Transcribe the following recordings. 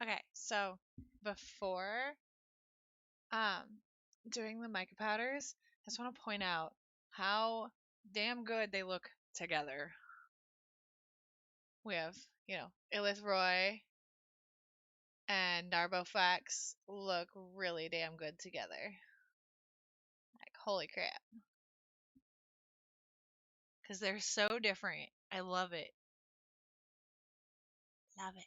Okay, so before doing the mica powders, I just want to point out how damn good they look together. We have, Illith Roy and Narbofax look really damn good together. Like, holy crap. Because they're so different. I love it. Love it.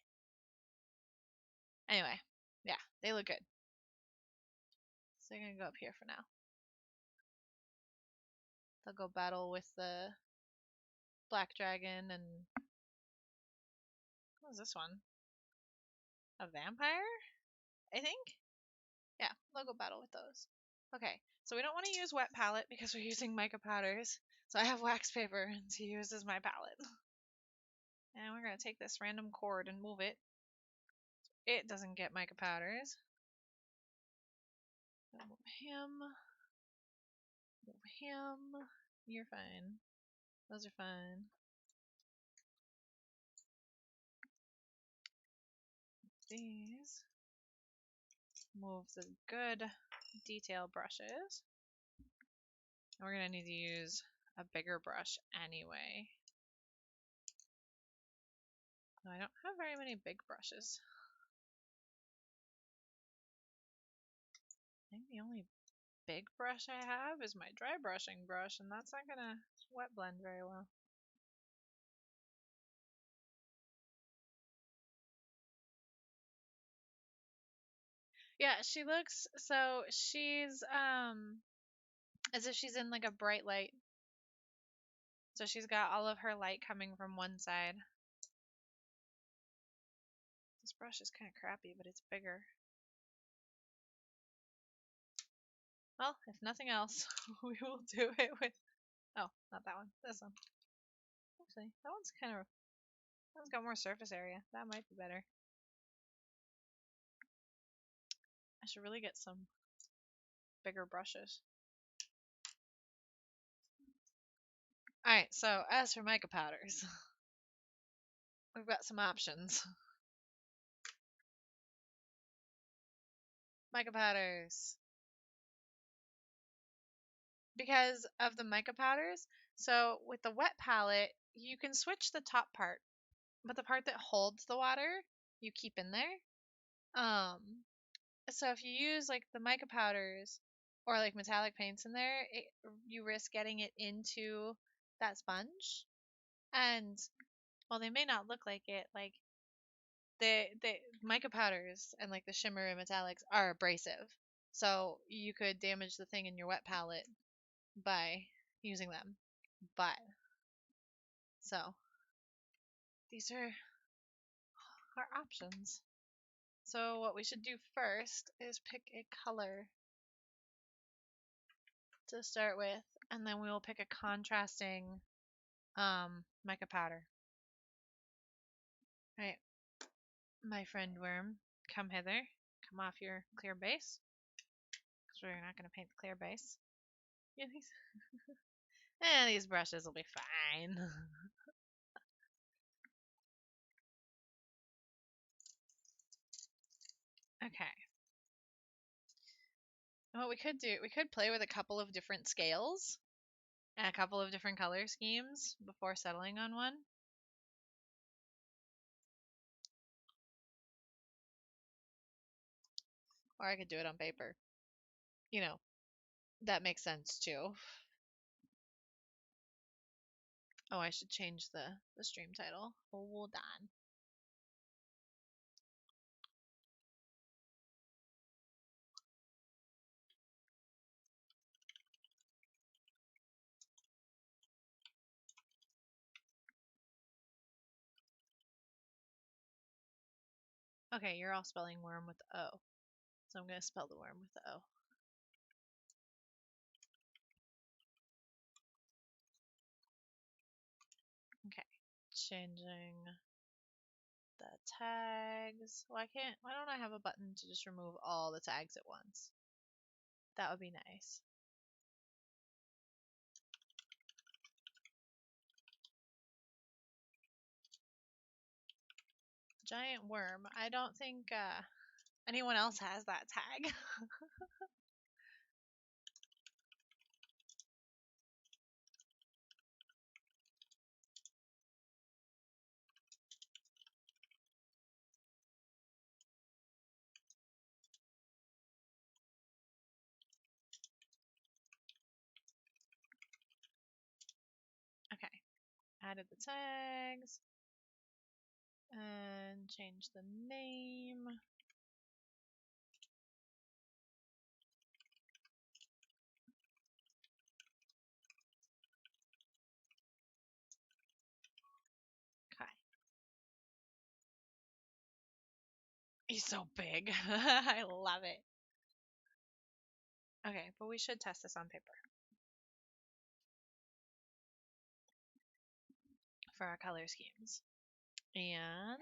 Anyway, yeah, they look good. So they're going to go up here for now. They'll go battle with the Black Dragon and... What was this one? A vampire? I think? Yeah, they'll go battle with those. Okay, so we don't want to use wet palette because we're using mica powders. So I have wax paper to use as my palette. And we're going to take this random cord and move it. It doesn't get mica powders. Move him. Move him. You're fine. Those are fine. These. Move the good detail brushes. And we're going to need to use a bigger brush anyway. I don't have very many big brushes. I think the only big brush I have is my dry brushing brush, and that's not gonna wet blend very well. Yeah, she looks, so she's as if she's in like a bright light. So she's got all of her light coming from one side. This brush is kind of crappy, but it's bigger. Well, if nothing else, we will do it with, oh, not that one, this one. Actually, that one's got more surface area. That might be better. I should really get some bigger brushes. Alright, so as for mica powders, we've got some options. Mica powders. Because of the mica powders, so with the wet palette, you can switch the top part, but the part that holds the water, you keep in there. So if you use like the mica powders or like metallic paints in there, you risk getting it into that sponge. And while they may not look like it, like the mica powders and like the shimmer and metallics are abrasive. So you could damage the thing in your wet palette by using them. But so these are our options. So what we should do first is pick a color to start with, and then we will pick a contrasting mica powder. Alright, my friend worm, come hither. Come off your clear base, because we're not going to paint the clear base. Yeah, these brushes will be fine. Okay. And what we could do, we could play with a couple of different scales and a couple of different color schemes before settling on one. Or I could do it on paper. You know, that makes sense too. Oh, I should change the stream title. Hold on. Okay, you're all spelling worm with the O. So I'm going to spell the worm with the O. Okay, changing the tags. Why don't I have a button to just remove all the tags at once? That would be nice. giant worm. I don't think anyone else has that tag. Okay, added the tags and changed the name. Okay. He's so big. I love it. Okay, but we should test this on paper for our color schemes. And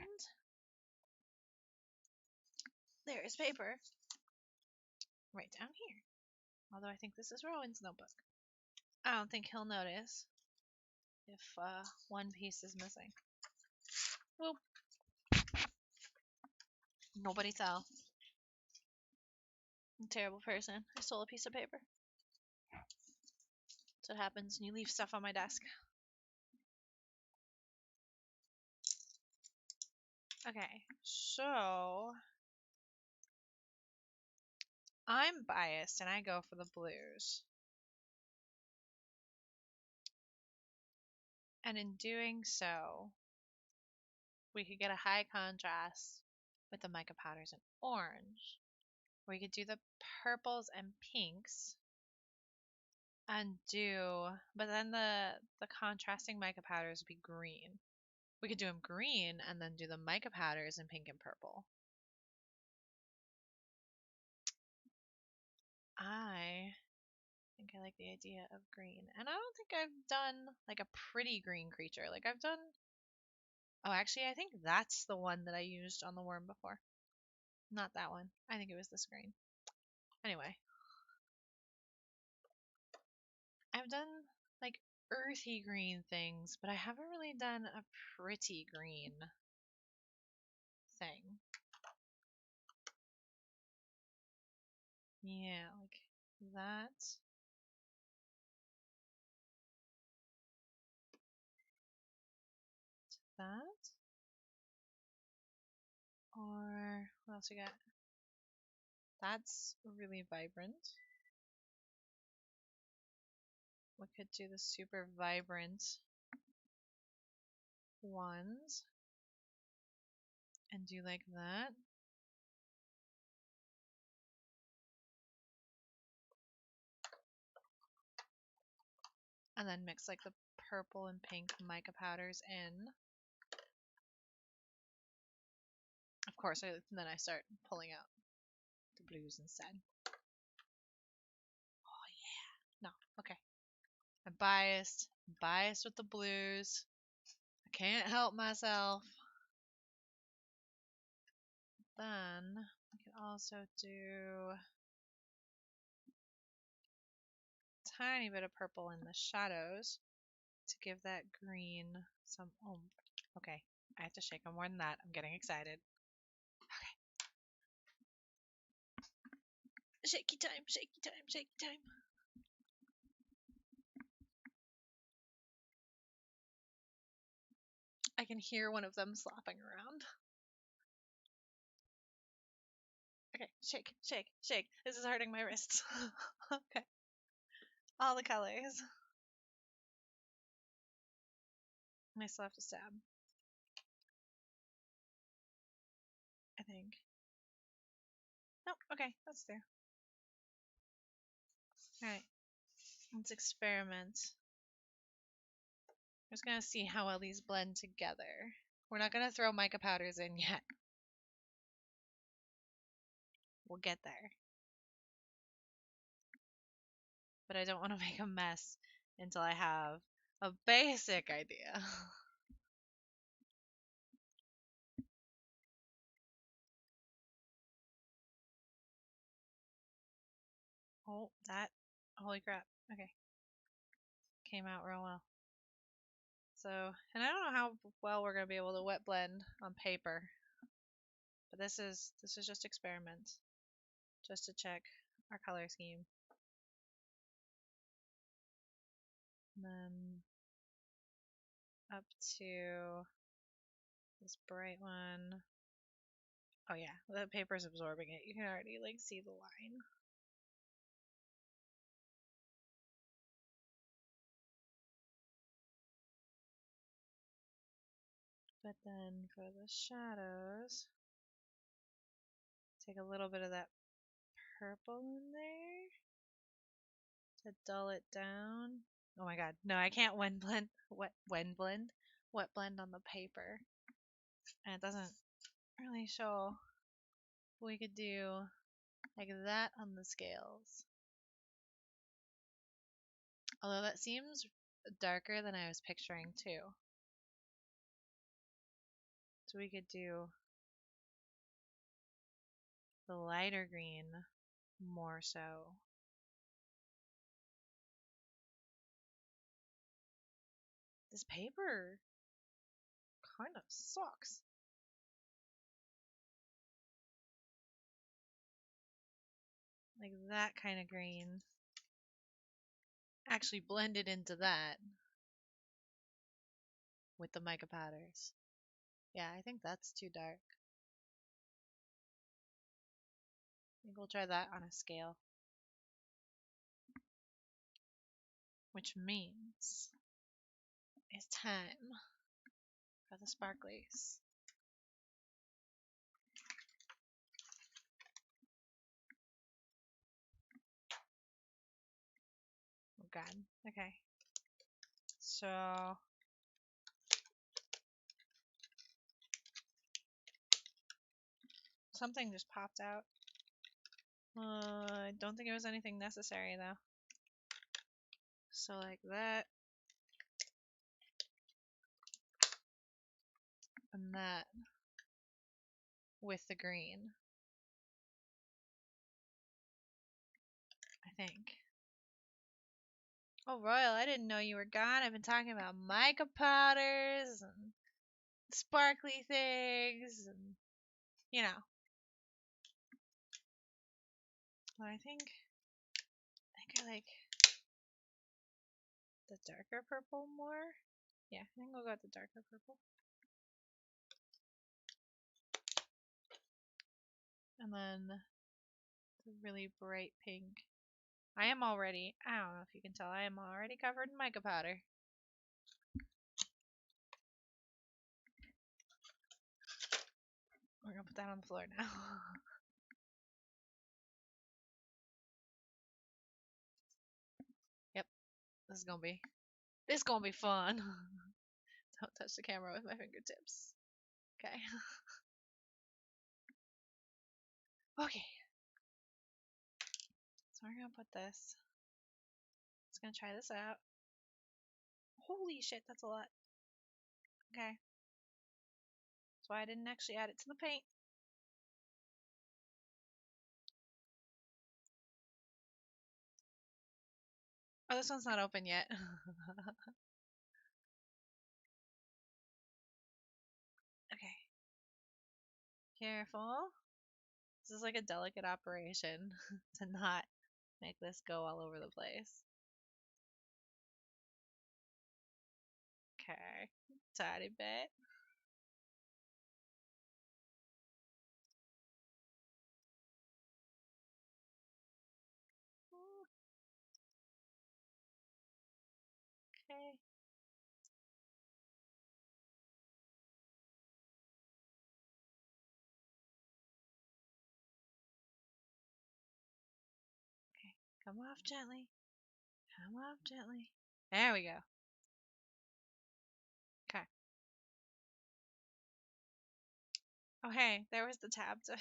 there is paper right down here. Although I think this is Rowan's notebook. I don't think he'll notice if one piece is missing. Well, nobody tell. I'm a terrible person. I stole a piece of paper. That's what happens when you leave stuff on my desk. Okay, so I'm biased and I go for the blues. And in doing so, we could get a high contrast with the mica powders in orange. We could do the purples and pinks and but then the contrasting mica powders would be green. We could do them green and then do the mica powders in pink and purple. I think I like the idea of green. And I don't think I've done like a pretty green creature. Like I've done. Oh, actually, I think that's the one that I used on the worm before. Not that one. I think it was this green. Anyway, I've done like earthy green things, but I haven't really done a pretty green thing. Yeah, like that. That. Or what else we got? That's really vibrant. We could do the super vibrant ones and do like that. And then mix like the purple and pink mica powders in. Of course, then I start pulling out the blues instead. Oh yeah. No, okay. I'm biased. Biased with the blues. I can't help myself. Then we can also do a tiny bit of purple in the shadows to give that green some oomph. Okay, I have to shake them more than that. I'm getting excited. Okay. Shaky time, shaky time, shaky time. I can hear one of them slopping around. Okay, shake, shake, shake. This is hurting my wrists. Okay. All the colors. And I still have to stab. I think. Nope, okay, that's there. Alright. Let's experiment. I'm just gonna see how well these blend together. We're not gonna throw mica powders in yet. We'll get there. But I don't want to make a mess until I have a basic idea. Oh, that. Holy crap. Okay. Came out real well. So, and I don't know how well we're going to be able to wet blend on paper. But this is just experiment, just to check our color scheme. And then up to this bright one. Oh yeah, the paper's absorbing it. You can already like see the line. But then for the shadows, take a little bit of that purple in there to dull it down. Oh my god, no, I can't wet blend on the paper. And it doesn't really show. We could do like that on the scales. Although that seems darker than I was picturing too. So we could do the lighter green more so. This paper kind of sucks. Like that kind of green. Actually blended into that with the mica powders. Yeah, I think that's too dark. I think we'll try that on a scale. Which means it's time for the sparklies. Oh god. Okay. So something just popped out. I don't think it was anything necessary though. So like that. And that with the green. I think. Oh, Royal, I didn't know you were gone. I've been talking about mica powders and sparkly things and, you know. But I think I like the darker purple more. Yeah, I think we'll go with the darker purple. And then the really bright pink. I don't know if you can tell, I am already covered in mica powder. We're gonna put that on the floor now. Yep, this is gonna be fun. Don't touch the camera with my fingertips. Okay. Okay. So we're gonna put this. Just gonna try this out. Holy shit, that's a lot. Okay. That's why I didn't actually add it to the paint. Oh, this one's not open yet. Okay. Careful. This is like a delicate operation to not make this go all over the place. Okay. Tiny bit. Okay. Okay. Come off gently. Come off gently. There we go. Okay. Oh, hey, there was the tab to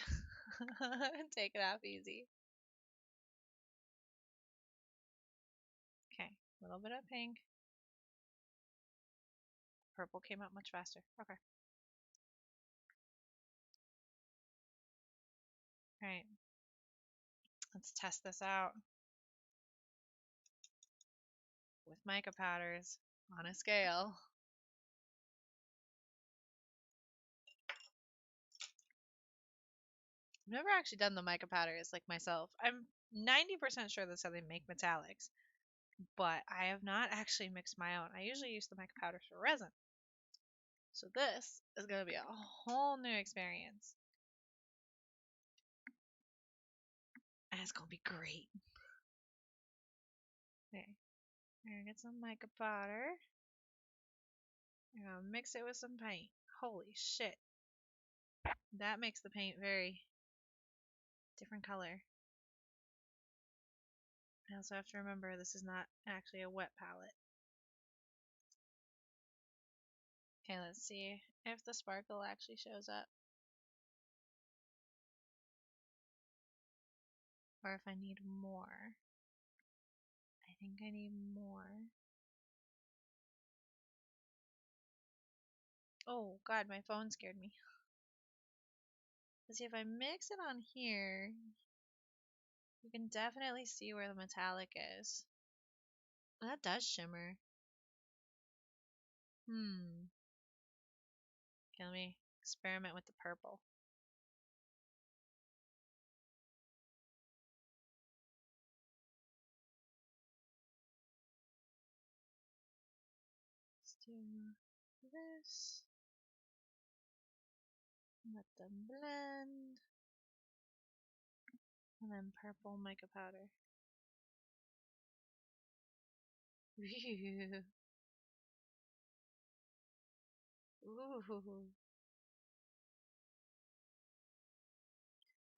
take it off easy. Okay. A little bit of pink. Purple came out much faster. Okay. Alright. Let's test this out with mica powders on a scale. I've never actually done the mica powders like myself. I'm 90% sure that's how they make metallics, but I have not actually mixed my own. I usually use the mica powders for resin. So this is going to be a whole new experience. And it's going to be great. Okay, I'm going to get some mica powder. I'm going to mix it with some paint. Holy shit. That makes the paint very different color. I also have to remember this is not actually a wet palette. Okay, let's see if the sparkle actually shows up. Or if I need more. I think I need more. Oh god, my phone scared me. Let's see, if I mix it on here, you can definitely see where the metallic is. That does shimmer. Okay, let me experiment with the purple. Let's do this. Let them blend. And then purple mica powder. Ooh.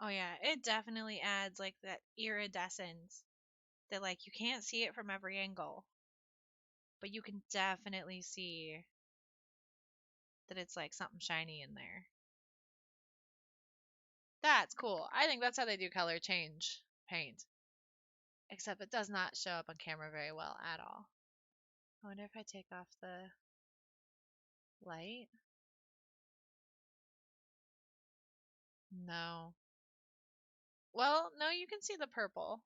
Oh yeah, it definitely adds like that iridescence that like you can't see it from every angle, but you can definitely see that it's like something shiny in there. That's cool. I think that's how they do color change paint. Except it does not show up on camera very well at all. I wonder if I take off the light. No. Well, no, you can see the purple.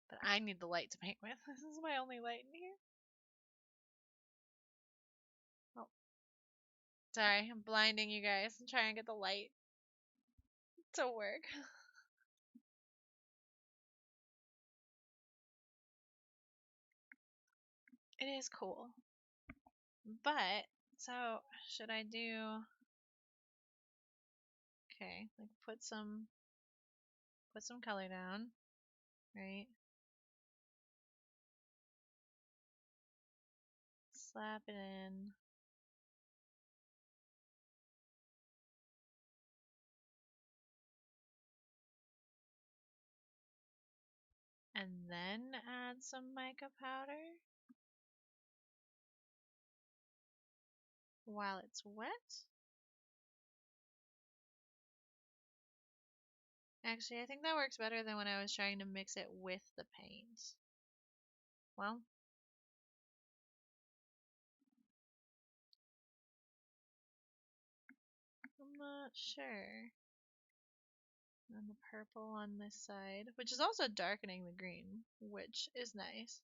But I need the light to paint with. This is my only light in here. Oh. Sorry, I'm blinding you guys. I'm trying to get the light to work. It is cool. But, so, should I do... Okay, like put some color down, right? Slap it in. And then add some mica powder while it's wet. Actually, I think that works better than when I was trying to mix it with the paint. Well, I'm not sure. And the purple on this side, which is also darkening the green, which is nice.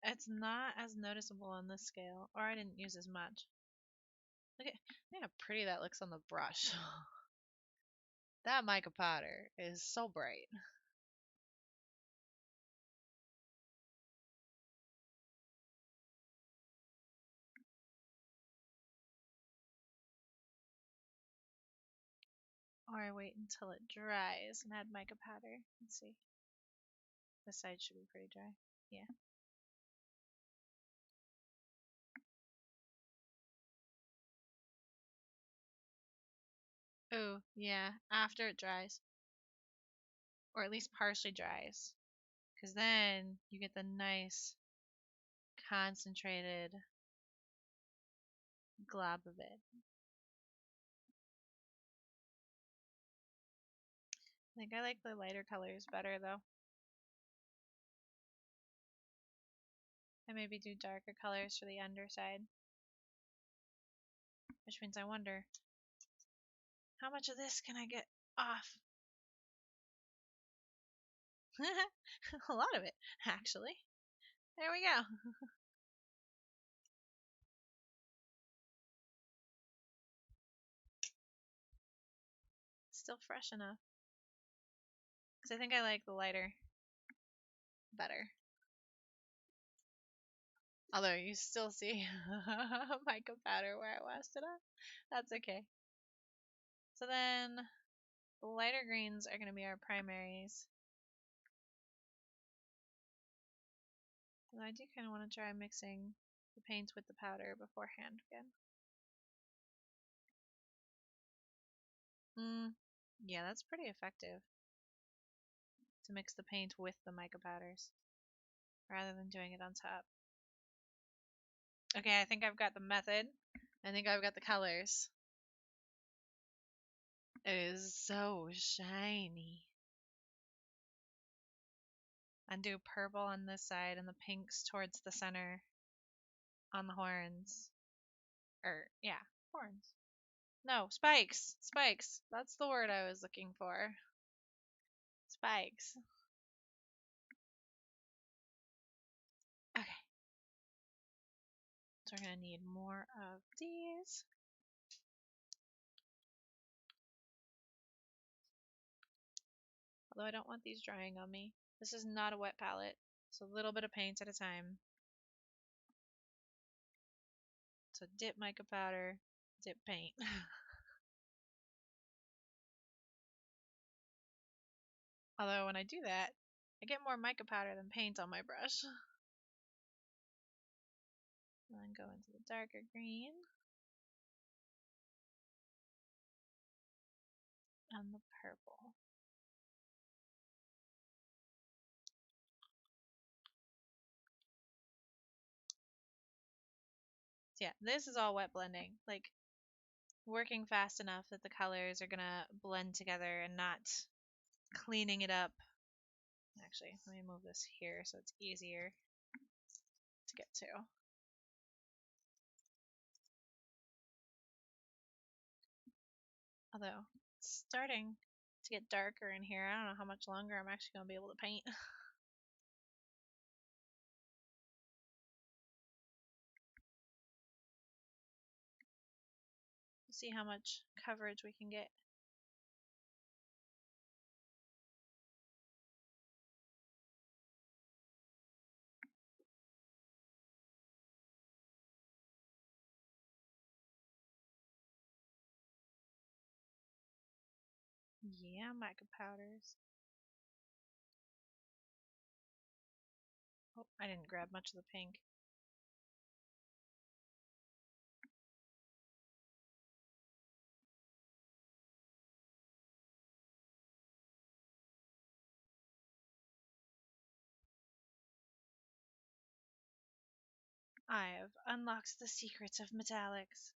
It's not as noticeable on this scale, or I didn't use as much. Look how pretty that looks on the brush. That mica powder is so bright. Or I wait until it dries and add mica powder. Let's see. This side should be pretty dry. Yeah. Oh, yeah, after it dries. Or at least partially dries. Because then you get the nice concentrated glob of it. I think I like the lighter colors better though. I maybe do darker colors for the underside. Which means I wonder, how much of this can I get off? A lot of it, actually. There we go. Still fresh enough. Because I think I like the lighter better. Although you still see mica powder where I washed it up. That's okay. So then the lighter greens are going to be our primaries. And I do kind of want to try mixing the paints with the powder beforehand again. Yeah, that's pretty effective. To mix the paint with the mica powders rather than doing it on top. Okay, I think I've got the method. I think I've got the colors. It is so shiny. And do purple on this side and the pinks towards the center on the horns. Yeah, horns. No, spikes. Spikes. That's the word I was looking for. Spikes. Okay. So we're going to need more of these. Although I don't want these drying on me. This is not a wet palette. So a little bit of paint at a time. So dip mica powder, dip paint. Although when I do that, I get more mica powder than paint on my brush. And then go into the darker green. And the purple. So yeah, this is all wet blending. Like, working fast enough that the colors are gonna blend together and not cleaning it up. Actually, let me move this here so it's easier to get to. Although, it's starting to get darker in here. I don't know how much longer I'm actually going to be able to paint. See how much coverage we can get. Yeah, mica powders. Oh, I didn't grab much of the pink. I have unlocked the secrets of metallics.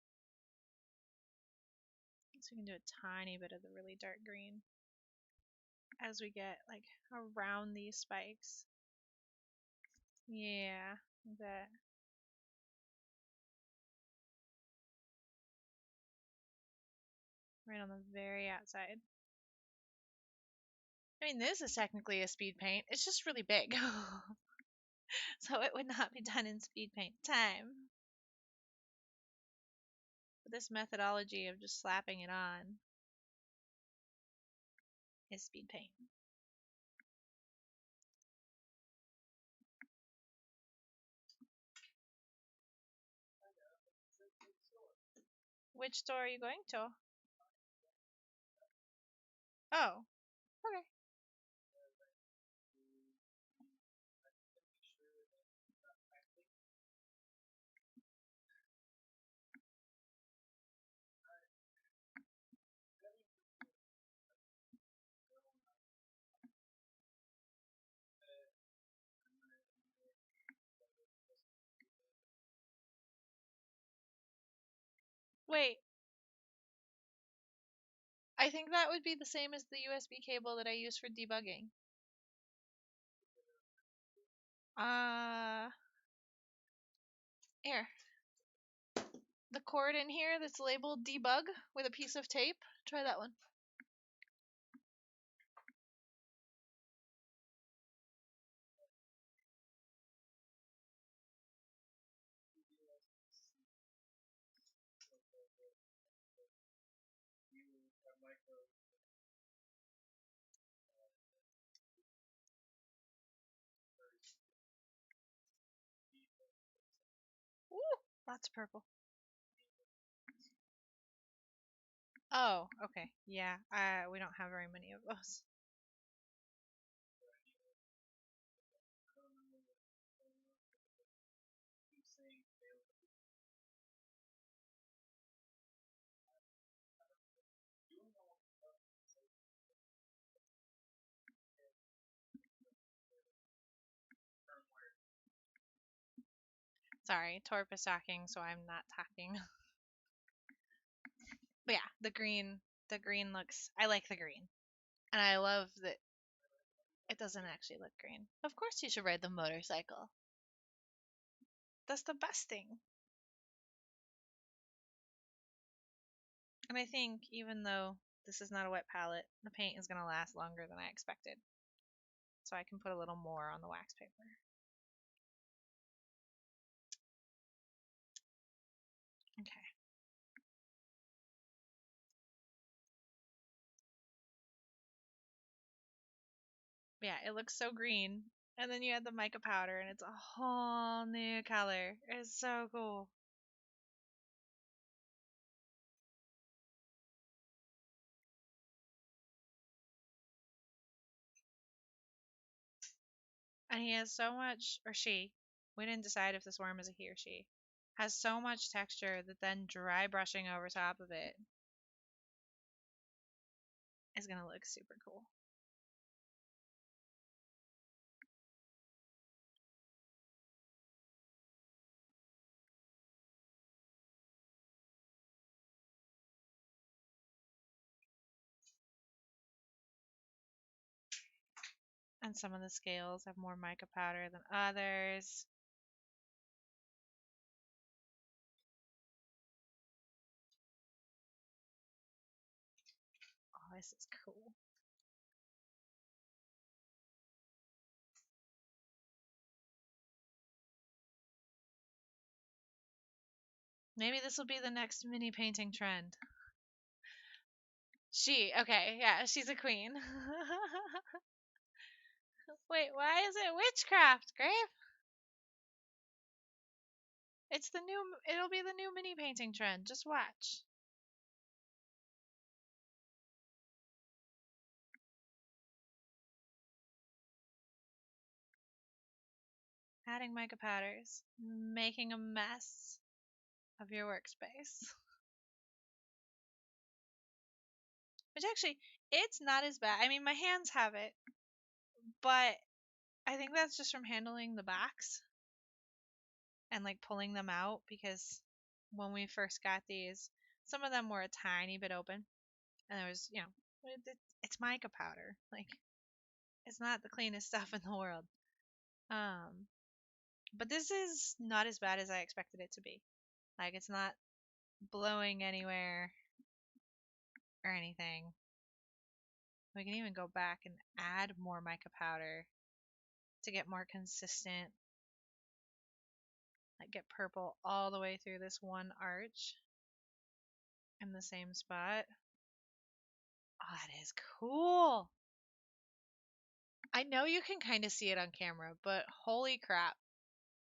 So we can do a tiny bit of the really dark green as we get like around these spikes. Yeah, that. Right on the very outside. I mean, this is technically a speed paint. It's just really big. So it would not be done in speed paint time. But this methodology of just slapping it on is speed paint. Which store are you going to? Oh, okay. Wait, I think that would be the same as the USB cable that I use for debugging. Here. The cord in here that's labeled debug with a piece of tape. Try that one. Ooh, lots of purple. Oh, okay. Yeah, we don't have very many of those. Sorry, Torp is talking, so I'm not talking. But yeah, the green looks. I like the green, and I love that it doesn't actually look green. Of course, you should ride the motorcycle. That's the best thing. And I think even though this is not a wet palette, the paint is gonna last longer than I expected, so I can put a little more on the wax paper. Okay. Yeah, it looks so green. And then you add the mica powder, and it's a whole new color. It's so cool. And he has so much, or she, we didn't decide if this worm is a he or she, has so much texture that then dry brushing over top of it is going to look super cool. And some of the scales have more mica powder than others. Oh, this is cool. Maybe this will be the next mini painting trend. She, okay, yeah, she's a queen. Wait, why is it witchcraft, Grave? It'll be the new mini painting trend. Just watch. Adding mica powders, making a mess of your workspace. Which actually, it's not as bad. I mean, my hands have it, but I think that's just from handling the backs and like pulling them out because when we first got these, some of them were a tiny bit open, and there was, it's mica powder. Like, it's not the cleanest stuff in the world. Um, but this is not as bad as I expected it to be. Like, it's not blowing anywhere or anything. We can even go back and add more mica powder to get more consistent. Like, get purple all the way through this one arch in the same spot. Oh, that is cool. I know you can kind of see it on camera, but holy crap,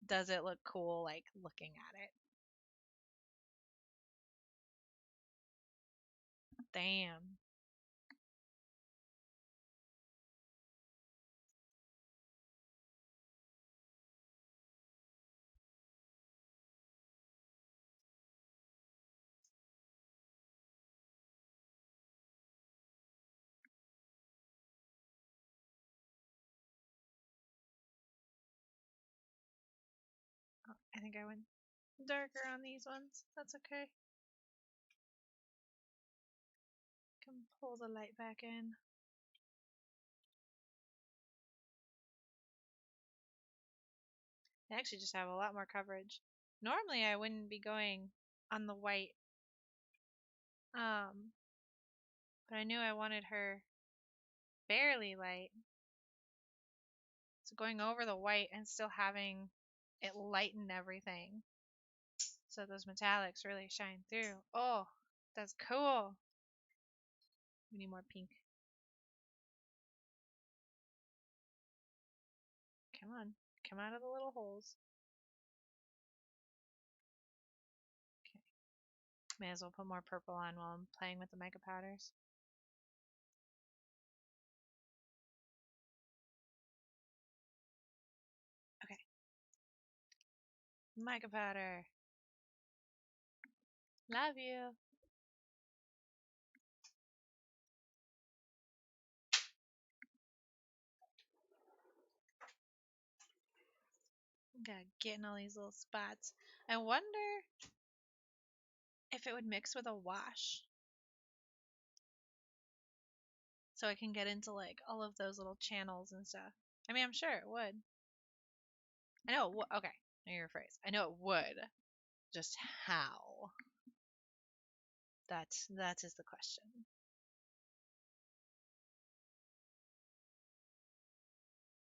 does it look cool, like, looking at it. Damn. Oh, I think I went darker on these ones. That's okay. Can pull the light back in. They actually just have a lot more coverage. Normally I wouldn't be going on the white, um, but I knew I wanted her fairly light. So going over the white and still having it lighten everything so those metallics really shine through. Oh, that's cool. We need more pink. Come on. Come out of the little holes. Okay. May as well put more purple on while I'm playing with the mica powders. Okay. Mica powder. Love you. Got getting all these little spots. I wonder if it would mix with a wash. So I can get into like all of those little channels and stuff. I mean, I'm sure it would. I know it would. Okay. Now your phrase. I know it would. Just how? That is the question.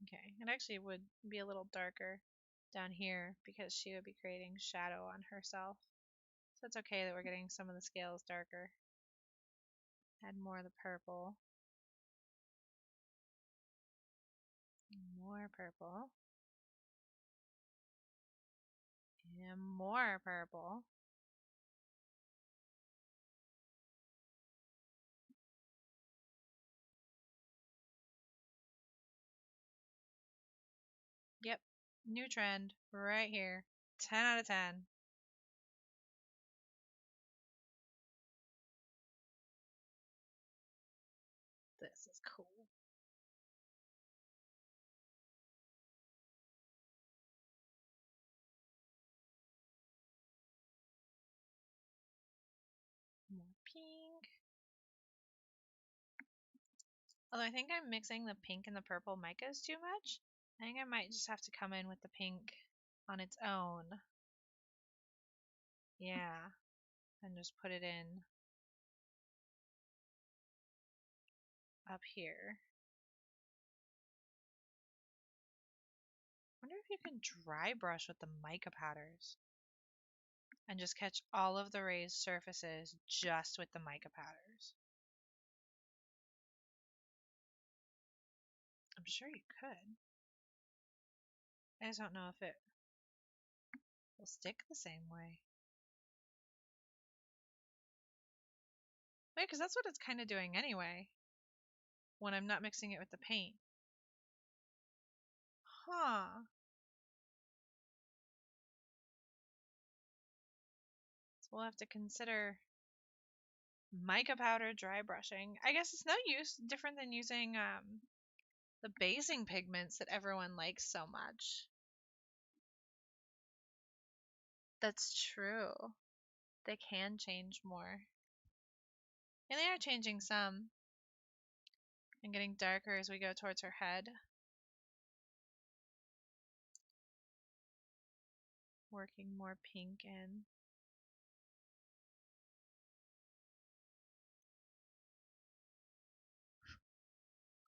Okay. It actually would be a little darker down here because she would be creating shadow on herself. So it's okay that we're getting some of the scales darker. Add more of the purple. More purple. And more purple. Yep. New trend right here. 10 out of 10. This is cool. More pink. Although I think I'm mixing the pink and the purple micas too much. I think I might just have to come in with the pink on its own. Yeah. And just put it in up here. I wonder if you can dry brush with the mica powders and just catch all of the raised surfaces just with the mica powders. I'm sure you could. I just don't know if it will stick the same way. Wait, because that's what it's kind of doing anyway when I'm not mixing it with the paint. Huh. So we'll have to consider mica powder dry brushing. I guess it's no use different than using the basing pigments that everyone likes so much. That's true. They can change more. And they are changing some and getting darker as we go towards her head. Working more pink in.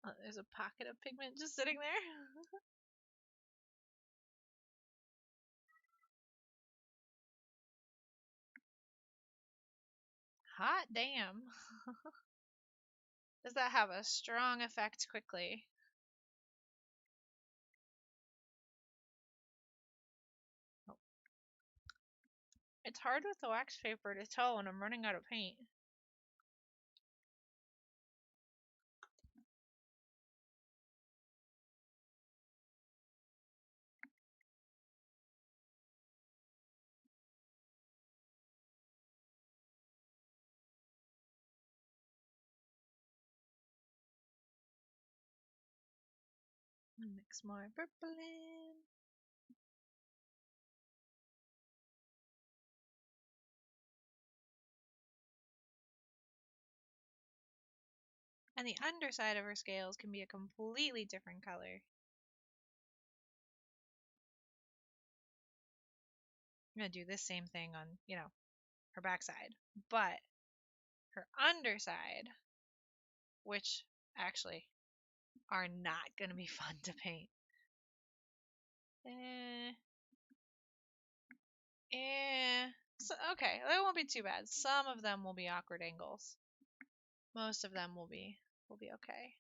Oh, there's a pocket of pigment just sitting there. Hot damn. Does that have a strong effect quickly? Oh. It's hard with the wax paper to tell when I'm running out of paint. Mix more purple in. And the underside of her scales can be a completely different color. I'm going to do this same thing on, her backside. But her underside, which actually are not going to be fun to paint. So, okay, that won't be too bad. Some of them will be awkward angles. most of them will be okay.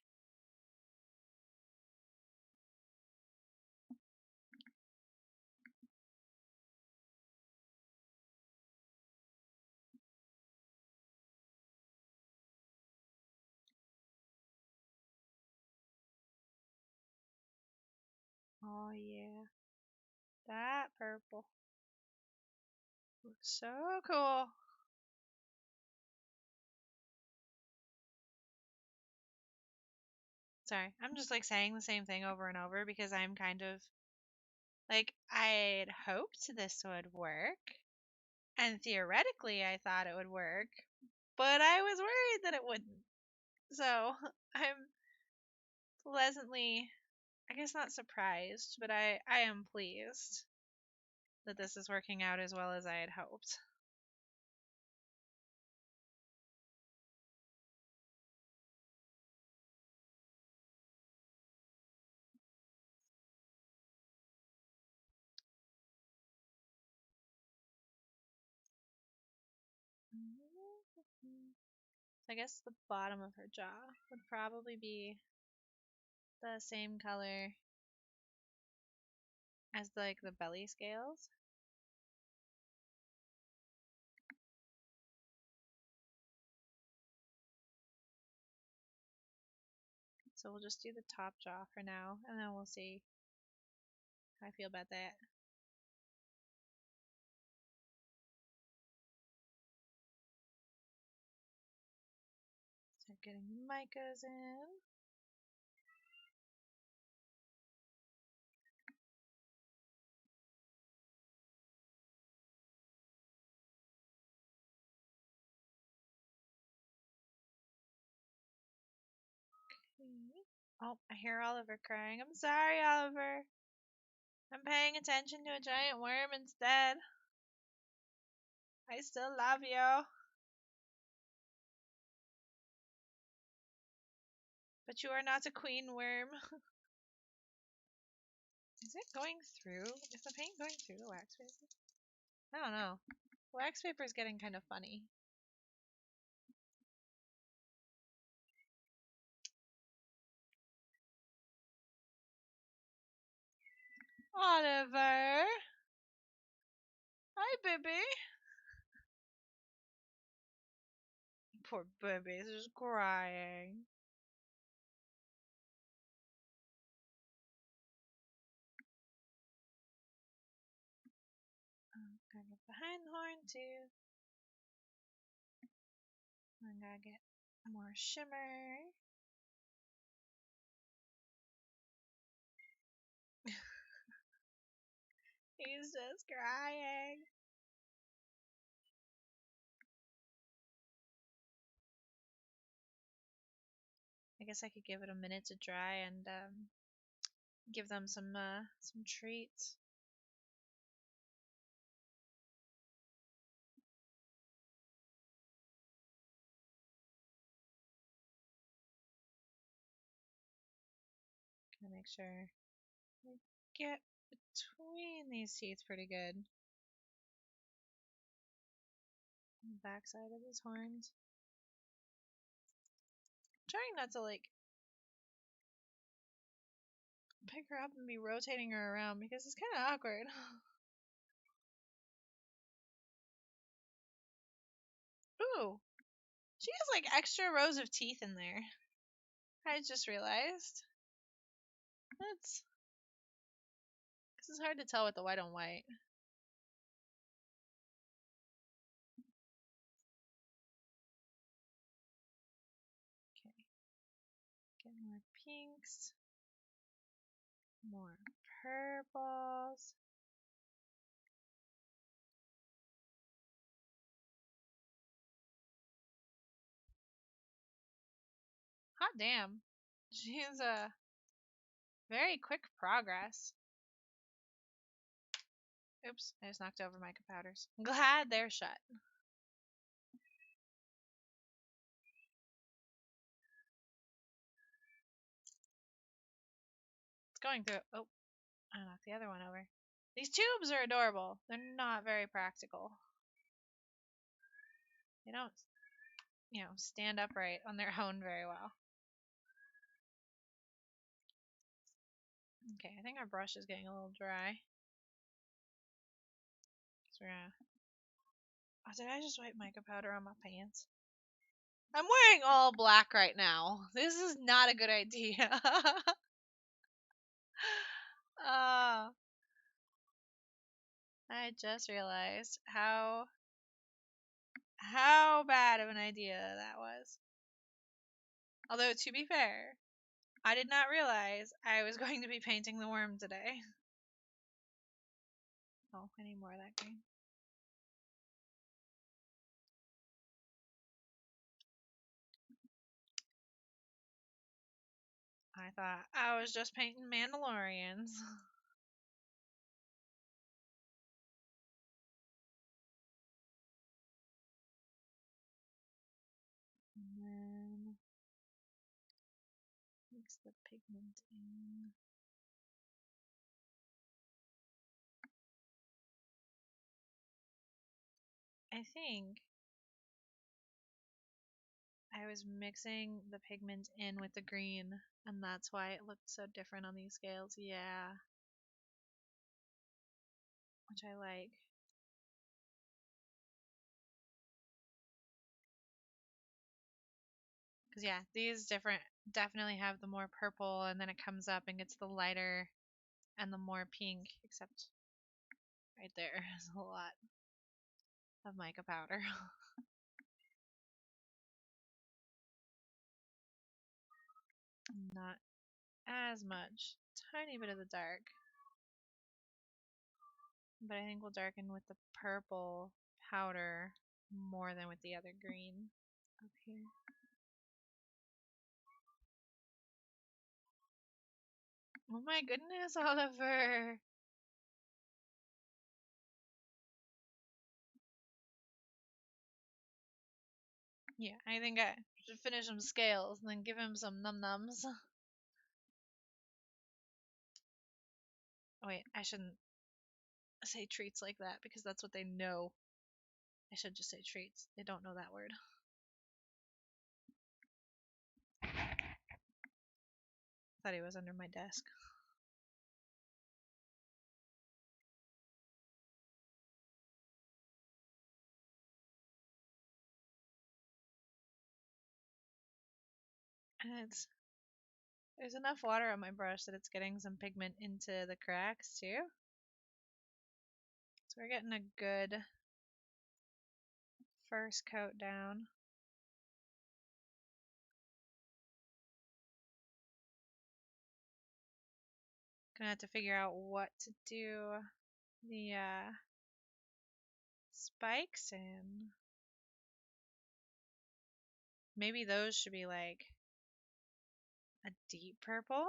Oh yeah, that purple looks so cool. Sorry, I'm just like saying the same thing over and over because I'm kind of like, I'd hoped this would work, and theoretically I thought it would work, but I was worried that it wouldn't. So I'm pleasantly, I guess not surprised, but I am pleased that this is working out as well as I had hoped. So I guess the bottom of her jaw would probably be the same color as like the belly scales. So we'll just do the top jaw for now, and then we'll see how I feel about that. Start getting micas in. Oh, I hear Oliver crying. I'm sorry, Oliver. I'm paying attention to a giant worm instead. I still love you. But you are not a queen worm. Is it going through? Is the paint going through the wax paper? I don't know. Wax paper is getting kind of funny. Oliver! Hi, baby! Poor baby, he's just crying. Gotta get behind the horn too. I gotta get more shimmer. He's just crying. I guess I could give it a minute to dry and give them some treats. Gotta make sure I get between these teeth pretty good. On the back side of his horns. I'm trying not to like pick her up and be rotating her around because it's kind of awkward. Ooh, she has like extra rows of teeth in there. I just realized. That's because it's hard to tell with the white on white. Okay, get more pinks, more purples. Hot damn, she's a very quick progress. Oops, I just knocked over mica powders. I'm glad they're shut. It's going through. Oh, I knocked the other one over. These tubes are adorable. They're not very practical. They don't. stand upright on their own very well. Okay, I think our brush is getting a little dry. So we're gonna... Oh, did I just wipe mica powder on my pants? I'm wearing all black right now. This is not a good idea. uh, I just realized how bad of an idea that was. Although, to be fair, I did not realize I was going to be painting the worm today. Oh, I need more of that green. I thought I was just painting Mandalorians. And then mix the pigment in. I think I was mixing the pigment in with the green, and that's why it looked so different on these scales. Yeah. Which I like. Because, yeah, these definitely have the more purple, and then it comes up and gets the lighter and the more pink, except right there is a lot of mica powder. Not as much. Tiny bit of the dark. But I think we'll darken with the purple powder more than with the other green up here. Oh my goodness, Oliver! Yeah, I think I should finish some scales and then give him some num-nums. Oh wait, I shouldn't say treats like that because that's what they know. I should just say treats. They don't know that word. Thought he was under my desk. And there's enough water on my brush that it's getting some pigment into the cracks too. So we're getting a good first coat down. Gonna have to figure out what to do the spikes in. Maybe those should be like a deep purple.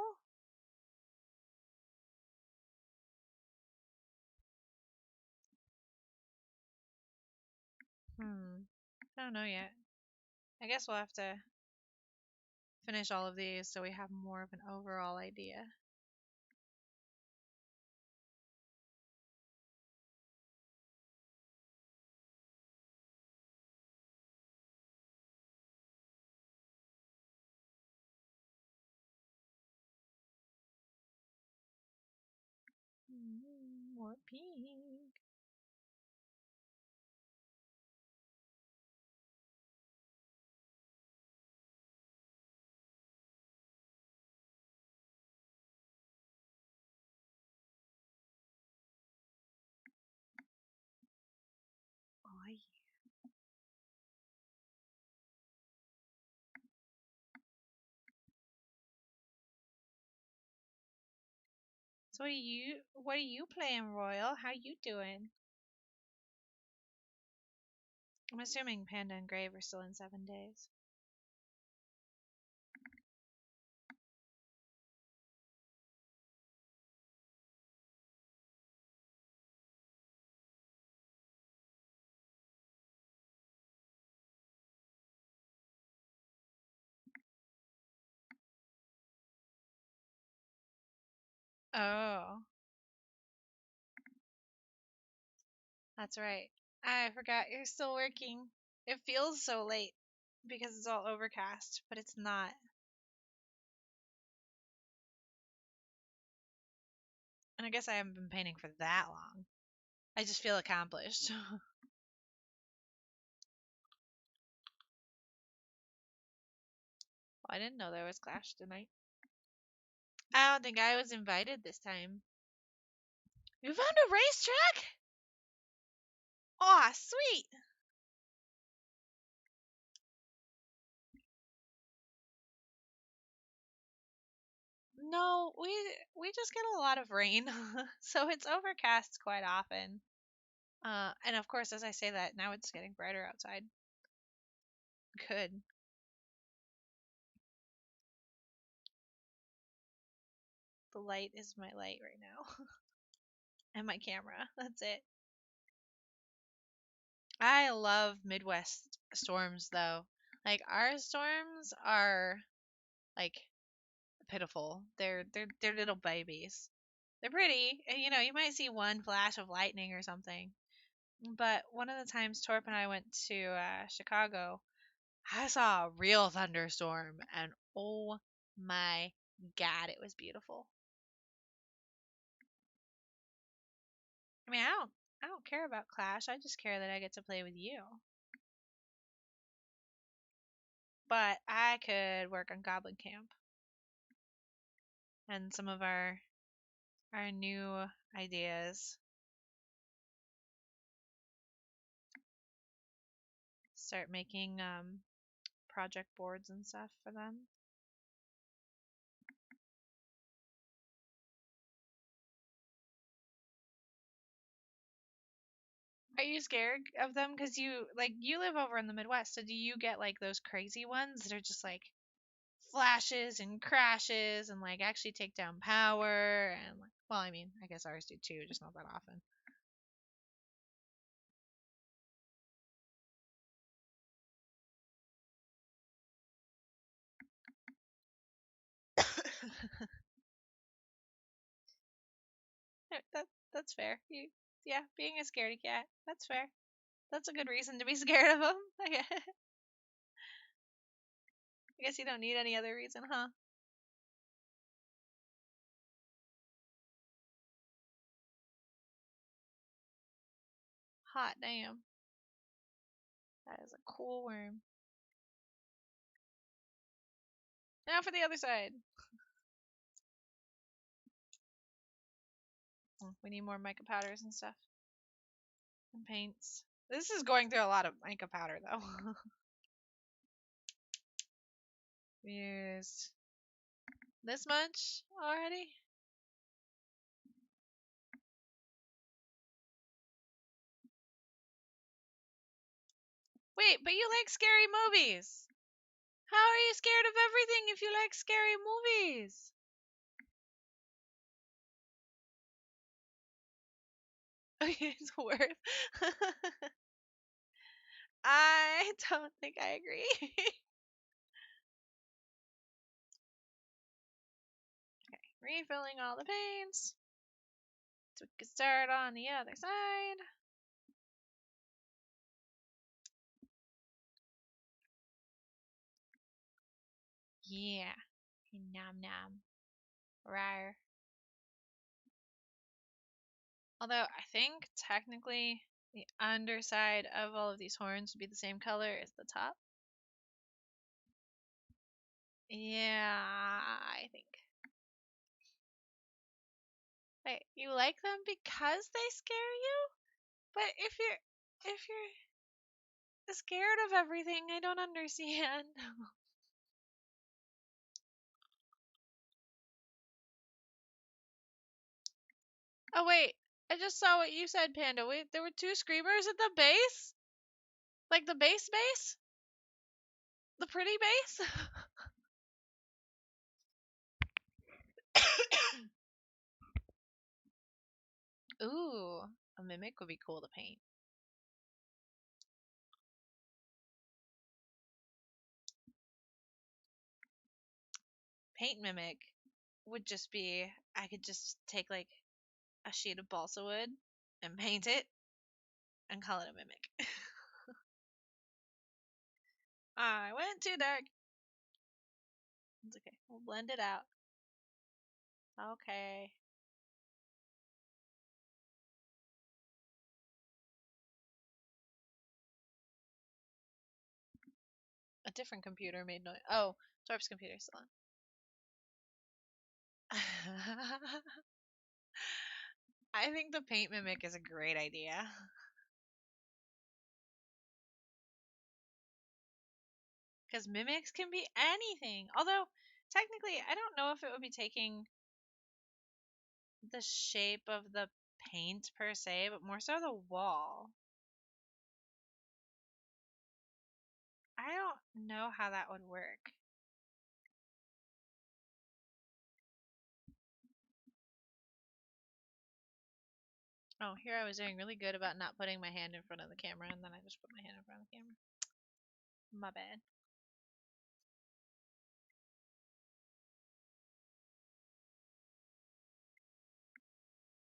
I don't know yet. I guess we'll have to finish all of these so we have more of an overall idea. More pink. Oh, yeah. So what are you playing, Royal? How you doing? I'm assuming Panda and Grave are still in 7 days. Oh, that's right. I forgot you're still working. It feels so late. because it's all overcast, but it's not. And I guess I haven't been painting for that long. I just feel accomplished. Oh, I didn't know there was Clash tonight. I don't think I was invited this time. You found a racetrack? Aw, sweet. No, we just get a lot of rain, so it's overcast quite often. And of course, as I say that, now it's getting brighter outside. Good. The light is my light right now, and my camera. That's it. I love Midwest storms though. Like our storms are like pitiful. They're little babies. They're pretty, and you might see one flash of lightning or something. But one of the times Torp and I went to Chicago, I saw a real thunderstorm, and oh my god, it was beautiful. I mean, I don't care about Clash. I just care that I get to play with you. But I could work on Goblin Camp and some of our new ideas. Start making project boards and stuff for them. Are you scared of them? Because you live over in the Midwest, so do you get like those crazy ones that are just like flashes and crashes and like actually take down power and like, well, I mean, I guess ours do too, just not that often. that that's fair. Yeah, being a scaredy cat, that's fair. That's a good reason to be scared of them. I guess you don't need any other reason, huh? Hot damn. That is a cool worm. Now for the other side. We need more mica powders and stuff. And paints. This is going through a lot of mica powder though. We used this much already? Wait, but you like scary movies. How are you scared of everything if you like scary movies? Okay, it's worth. I don't think I agree. Okay, refilling all the paints. So we can start on the other side. Yeah. Nom nom. Rar. Although I think technically the underside of all of these horns would be the same color as the top. Yeah, I think. Wait, you like them because they scare you? But if you're scared of everything, I don't understand. Oh wait, I just saw what you said, Panda. Wait, there were two screamers at the base? Like the base? The pretty base? Ooh, a mimic would be cool to paint. Paint mimic would just be I could just take like a sheet of balsa wood and paint it and call it a mimic. I went too dark. It's okay. We'll blend it out. Okay. A different computer made noise. Oh, Torp's computer's still on. I think the paint mimic is a great idea. Because mimics can be anything. Although, technically, I don't know if it would be taking the shape of the paint per se, but more so the wall. I don't know how that would work. Oh, here I was doing really good about not putting my hand in front of the camera, and then I just put my hand in front of the camera. My bad.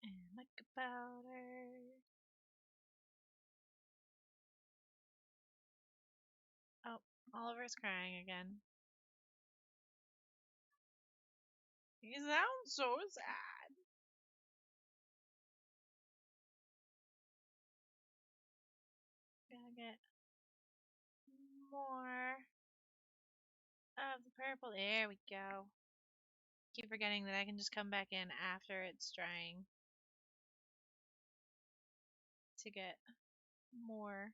And mica powder. Oh, Oliver's crying again. He sounds so sad. Gotta get more of the purple. There we go. Keep forgetting that I can just come back in after it's drying to get more.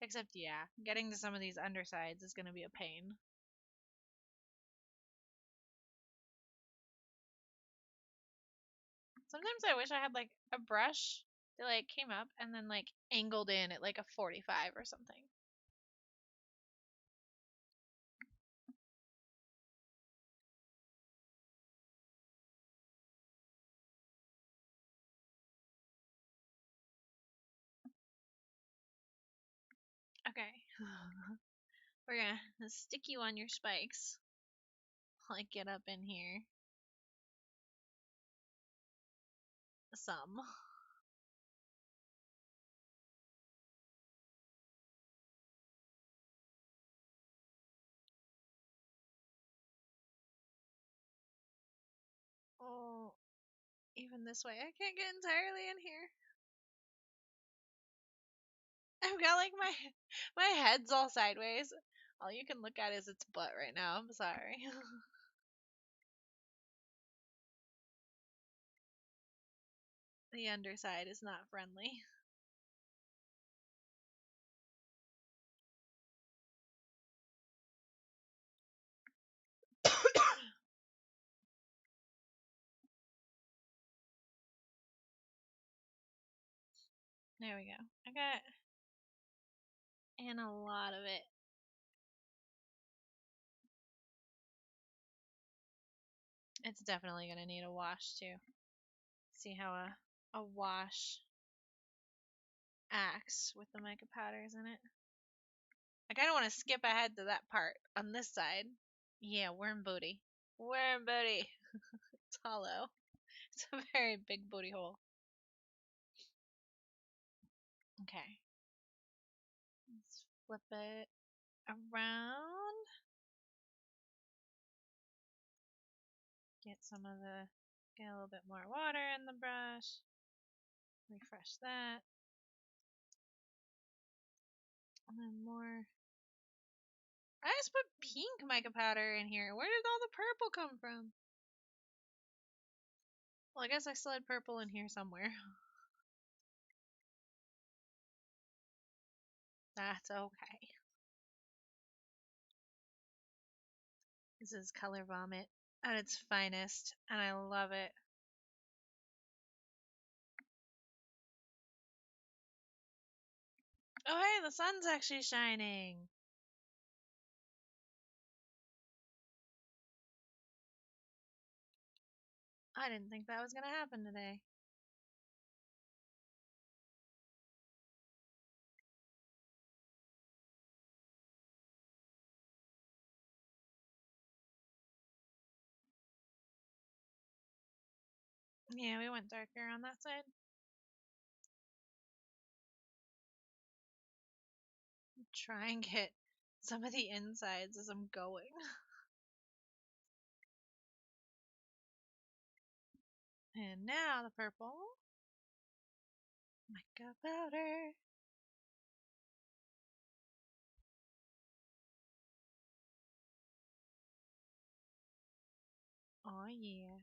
Except, yeah, getting to some of these undersides is going to be a pain. Sometimes I wish I had like a brush that like came up and then like angled in at like a 45 or something. Okay. We're gonna stick you on your spikes. Like get up in here. Some. Oh, even this way. I can't get entirely in here. I've got like my head's all sideways. All you can look at is its butt right now. I'm sorry. The underside is not friendly. There we go. I got in a lot of it. It's definitely gonna need a wash too. See how a wash acts with the mica powders in it. I kind of want to skip ahead to that part on this side. Yeah, worm booty. Worm booty. It's hollow. It's a very big booty hole. Okay. Let's flip it around. Get some of the, get a little bit more water in the brush. Refresh that. And then more. I just put pink mica powder in here. Where did all the purple come from? Well, I guess I still had purple in here somewhere. That's okay. This is color vomit at its finest, and I love it. Oh, hey, the sun's actually shining. I didn't think that was going to happen today. Yeah, we went darker on that side. Try and get some of the insides as I'm going. And now the purple. Mica powder. Oh yeah.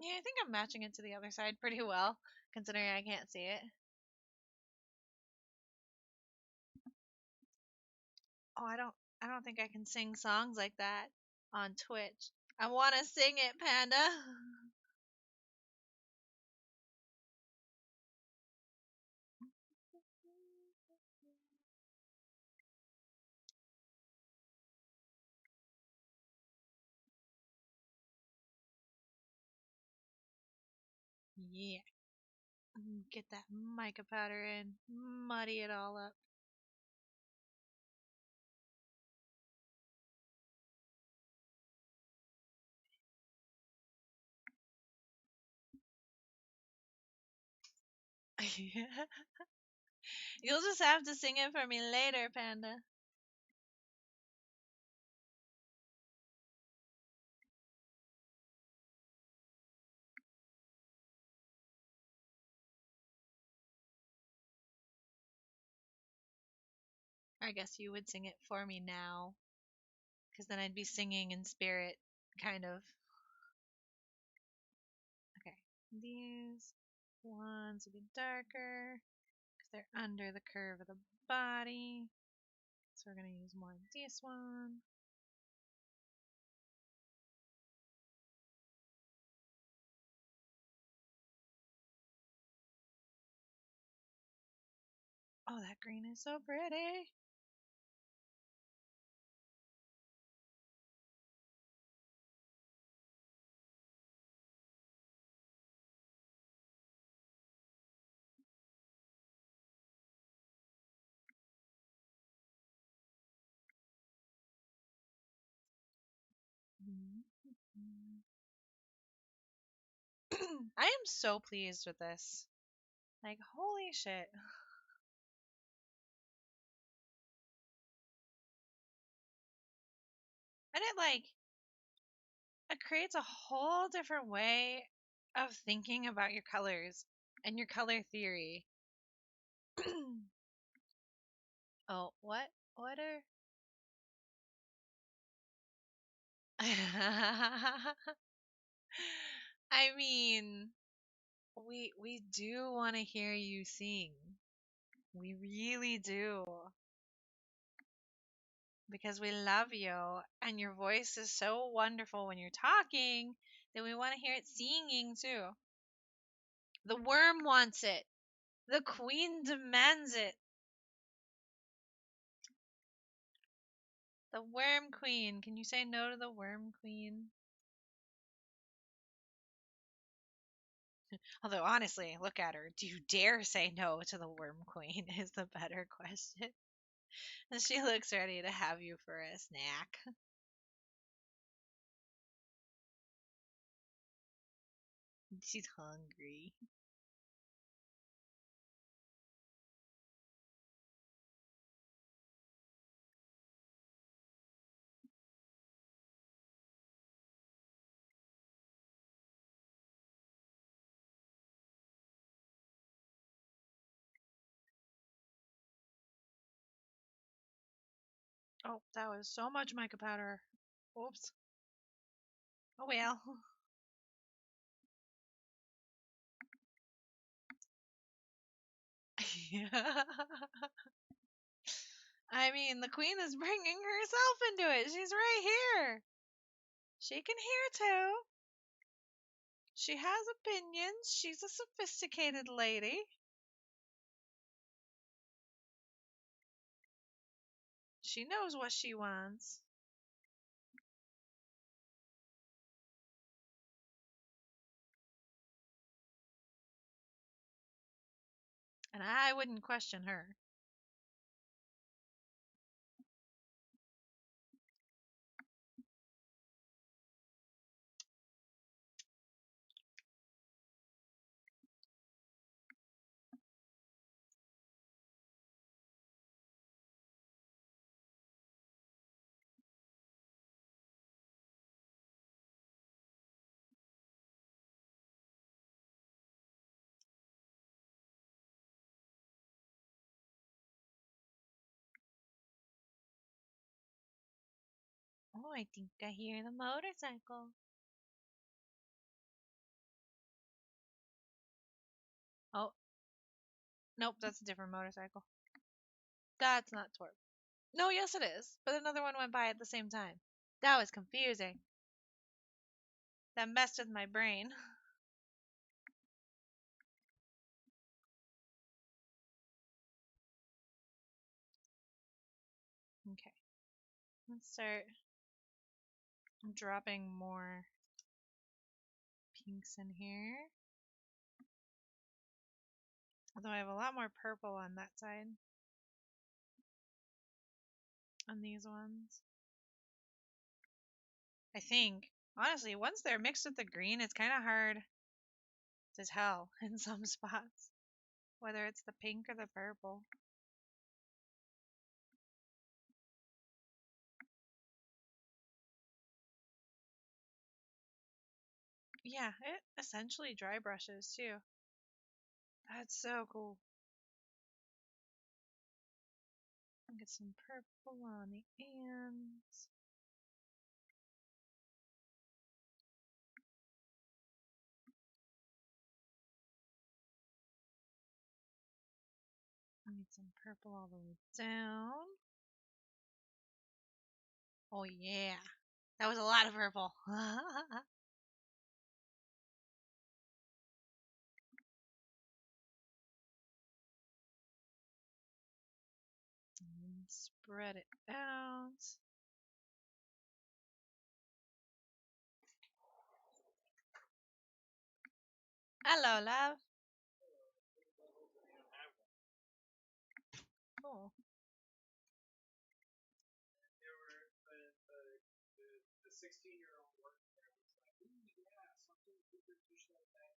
Yeah, I think I'm matching it to the other side pretty well, considering I can't see it. Oh, I don't think I can sing songs like that on Twitch. I want to sing it, Panda. Yeah. Get that mica powder in, muddy it all up. You'll just have to sing it for me later, Panda. I guess you would sing it for me now, because then I'd be singing in spirit, kind of. Okay. These ones will be darker, because they're under the curve of the body. So we're going to use more of this one. Oh, that green is so pretty. I am so pleased with this. Like, holy shit. And it creates a whole different way of thinking about your colors and your color theory. Oh, what? What are I mean, we do want to hear you sing. We really do. Because we love you and your voice is so wonderful when you're talking that we want to hear it singing too. The worm wants it. The queen demands it. The worm queen. Can you say no to the worm queen? Although honestly, look at her. Do you dare say no to the worm queen is the better question. And she looks ready to have you for a snack. She's hungry. Oh, that was so much mica powder. Oops. Oh well. I mean, the queen is bringing herself into it. She's right here. She can hear too. She has opinions. She's a sophisticated lady. She knows what she wants. And I wouldn't question her. Oh, I think I hear the motorcycle. Oh, nope, that's a different motorcycle. That's not Torp. No, yes it is, but another one went by at the same time. That was confusing. That messed with my brain. Okay, let's start dropping more pinks in here. Although I have a lot more purple on that side. On these ones. I think. Honestly, once they're mixed with the green, it's kind of hard to tell in some spots whether it's the pink or the purple. Yeah, it essentially dry brushes too. That's so cool. Get some purple on the ends. Need some purple all the way down. Oh yeah, that was a lot of purple. And spread it out. Hello, love. Oh. The 16-year-old worked there was like, ooh, yeah, something super niche like that.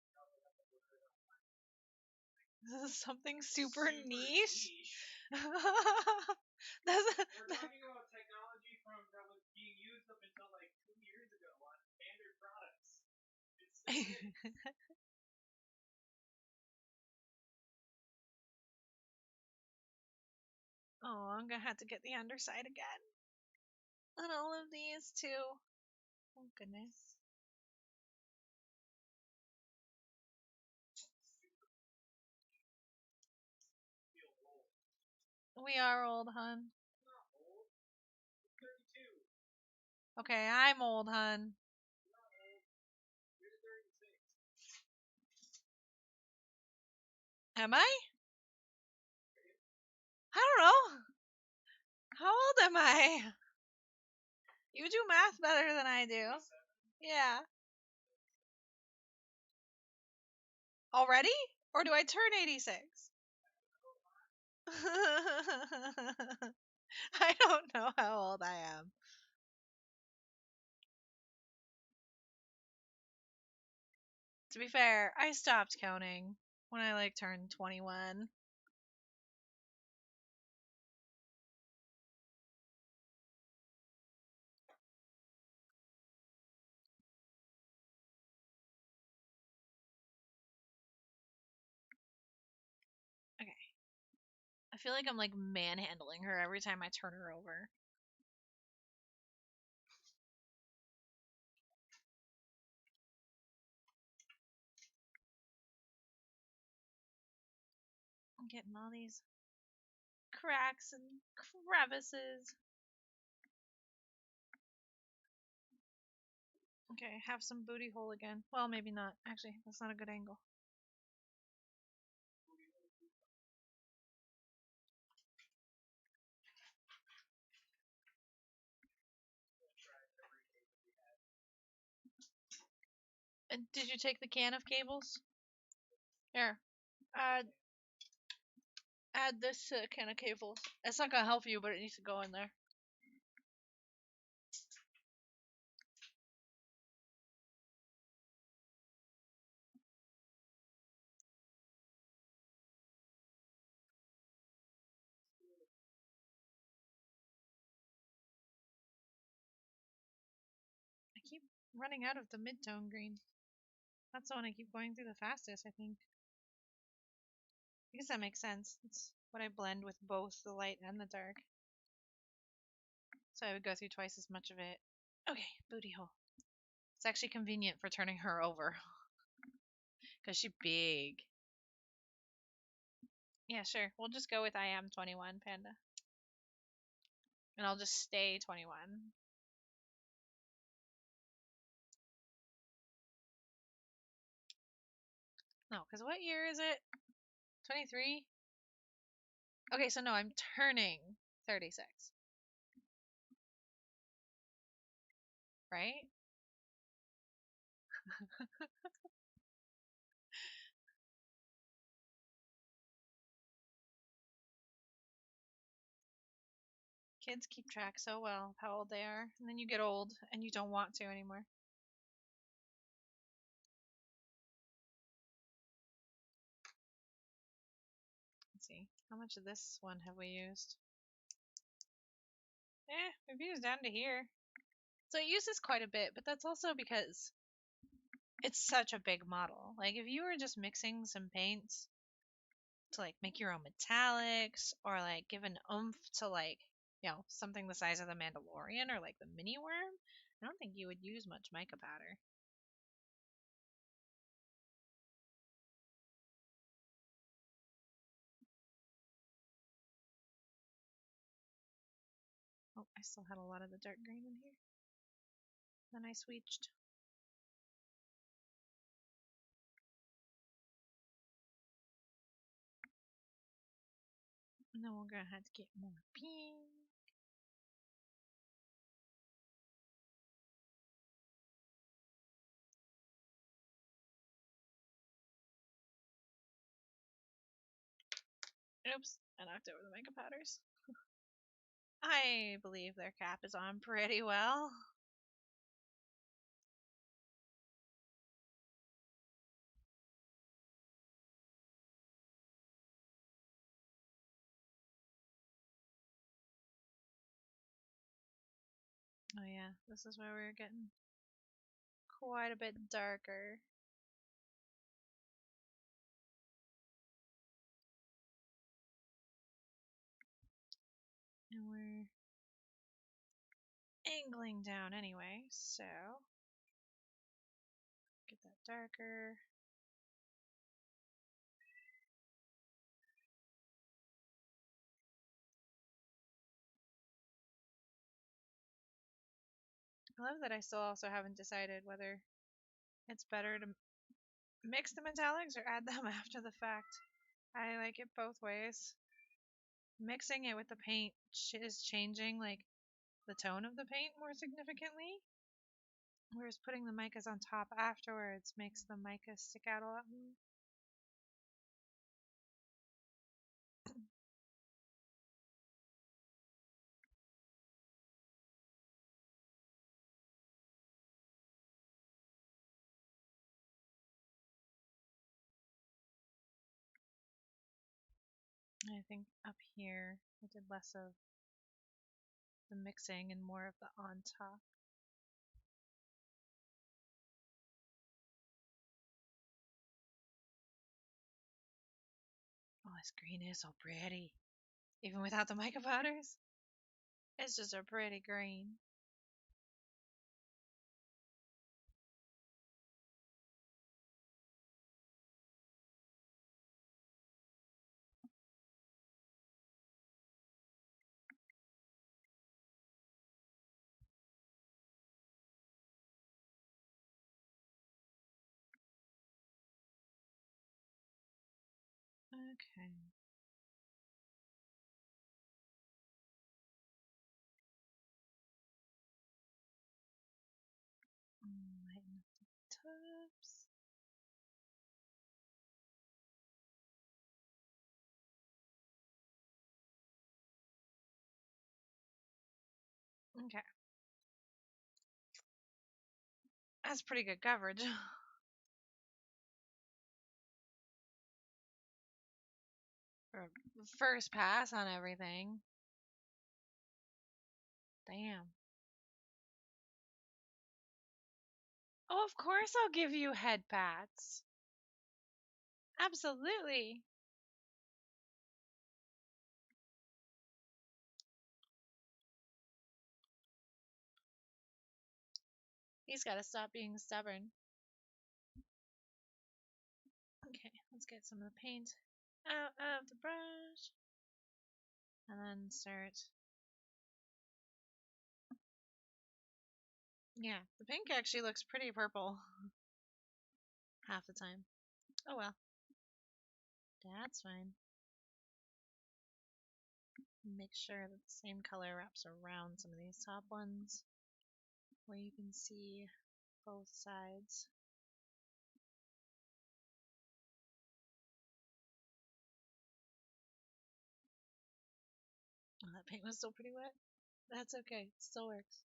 Something super niche? We're talking about technology that was being used up until like 2 years ago on standard products. Oh, I'm gonna have to get the underside again. On all of these too. Oh goodness. We are old, hun. Okay, I'm old, hun. Am I? I don't know. How old am I? You do math better than I do. Yeah. Already? Or do I turn 86? I don't know how old I am. To be fair, I stopped counting when I turned 21. Okay. I feel like I'm manhandling her every time I turn her over. I'm getting all these cracks and crevices. Okay, have some booty hole again. Well, maybe not. Actually, that's not a good angle. Did you take the can of cables? Here. add this can of cables. It's not gonna help you, but it needs to go in there. I keep running out of the mid-tone green. That's the one I keep going through the fastest, I think. I guess that makes sense. It's what I blend with both the light and the dark. So I would go through twice as much of it. Okay, booty hole. It's actually convenient for turning her over. Because she's big. Yeah, sure. We'll just go with I am 21, Panda. And I'll just stay 21. No, because what year is it? 23? Okay, so no, I'm turning 36. Right? Kids keep track so well of how old they are. And then you get old and you don't want to anymore. Let's see. How much of this one have we used? We've used down to here. So it uses quite a bit, but that's also because it's such a big model. Like if you were just mixing some paints to like make your own metallics or like give an oomph to like, something the size of the Mandalorian or like the mini worm, I don't think you would use much mica powder. Oh, I still had a lot of the dark green in here. Then I switched. And then we're gonna have to get more pink. Oops, I knocked over the mica powders. I believe their cap is on pretty well. Oh yeah, this is where we're getting quite a bit darker. And we're angling down anyway, so get that darker. I love that I still also haven't decided whether it's better to mix the metallics or add them after the fact. I like it both ways. Mixing it with the paint is changing like the tone of the paint more significantly, whereas putting the micas on top afterwards makes the mica stick out a lot more. I think up here I did less of the mixing and more of the on top. Oh, this green is so pretty. Even without the mica powders, it's just a pretty green. Okay. Lighten up the tops. Okay. That's pretty good coverage. For first pass on everything. Damn. Oh, of course I'll give you head pats. Absolutely. He's got to stop being stubborn. Okay, let's get some of the paint out of the brush. And then start. Yeah, the pink actually looks pretty purple half the time. Oh well. That's fine. Make sure that the same color wraps around some of these top ones where you can see both sides. Oh, that paint was still pretty wet. That's okay. It still works.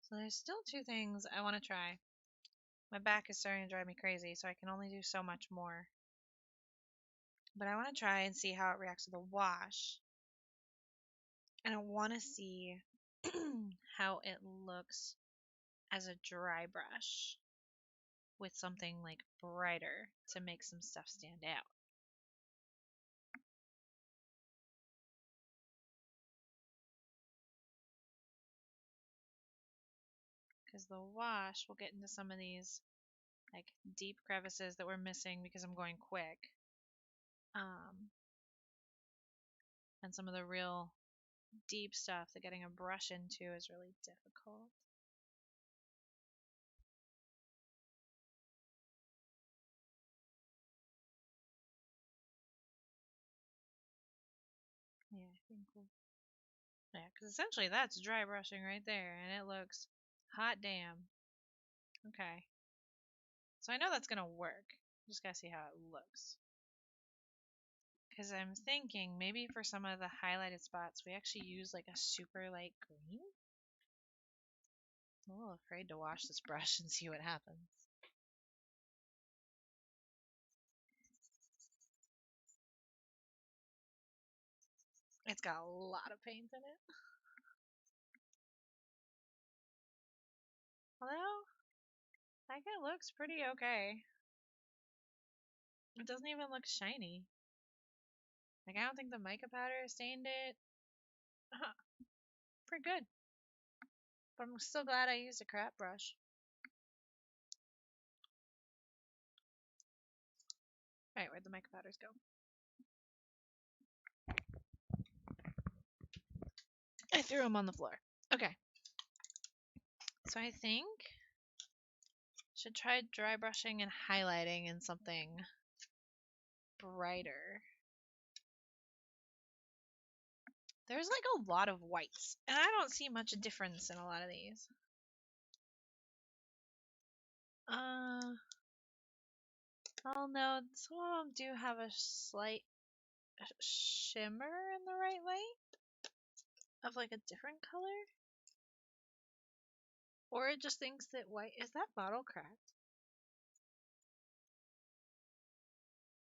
So there's still two things I want to try. My back is starting to drive me crazy, so I can only do so much more. But I want to try and see how it reacts to the wash. And I want to see how it looks as a dry brush with something like brighter to make some stuff stand out. Because the wash will get into some of these like deep crevices that we're missing because I'm going quick. And some of the real deep stuff that getting a brush into is really difficult. Yeah, I think we'll. Yeah, because essentially that's dry brushing right there, and it looks hot damn. Okay. So I know that's gonna work. Just gotta see how it looks. Because I'm thinking maybe for some of the highlighted spots, we actually use like a super light green. I'm a little afraid to wash this brush and see what happens. It's got a lot of paint in it. Although, I think it looks pretty okay. It doesn't even look shiny. Like, I don't think the mica powder stained it. Pretty good. But I'm still glad I used a crap brush. Alright, where'd the mica powders go? I threw them on the floor. Okay. So I think should try dry brushing and highlighting in something brighter. There's like a lot of whites, and I don't see much difference in a lot of these. Oh no, some of them do have a slight shimmer in the right light of like a different color. Or it just thinks that white. Is that bottle cracked?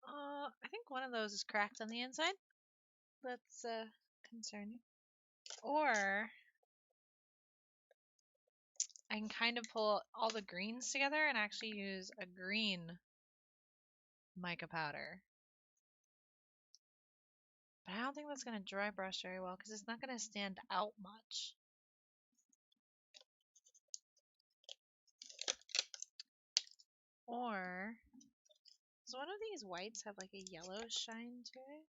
I think one of those is cracked on the inside. That's concerning. Or I can kind of pull all the greens together and actually use a green mica powder. But I don't think that's going to dry brush very well because it's not going to stand out much. Or does one of these whites have like a yellow shine to it?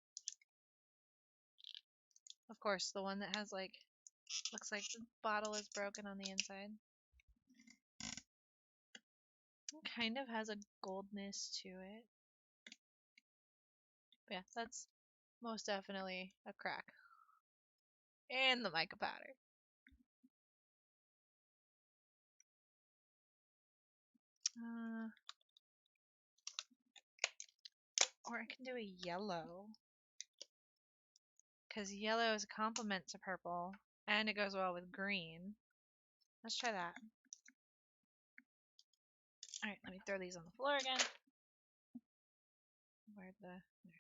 Of course, the one that has like, looks like the bottle is broken on the inside. It kind of has a goldness to it. But yeah, that's most definitely a crack. And the mica powder. Or I can do a yellow. Because yellow is a complement to purple. And it goes well with green. Let's try that. Alright, let me throw these on the floor again. Where'd the... There.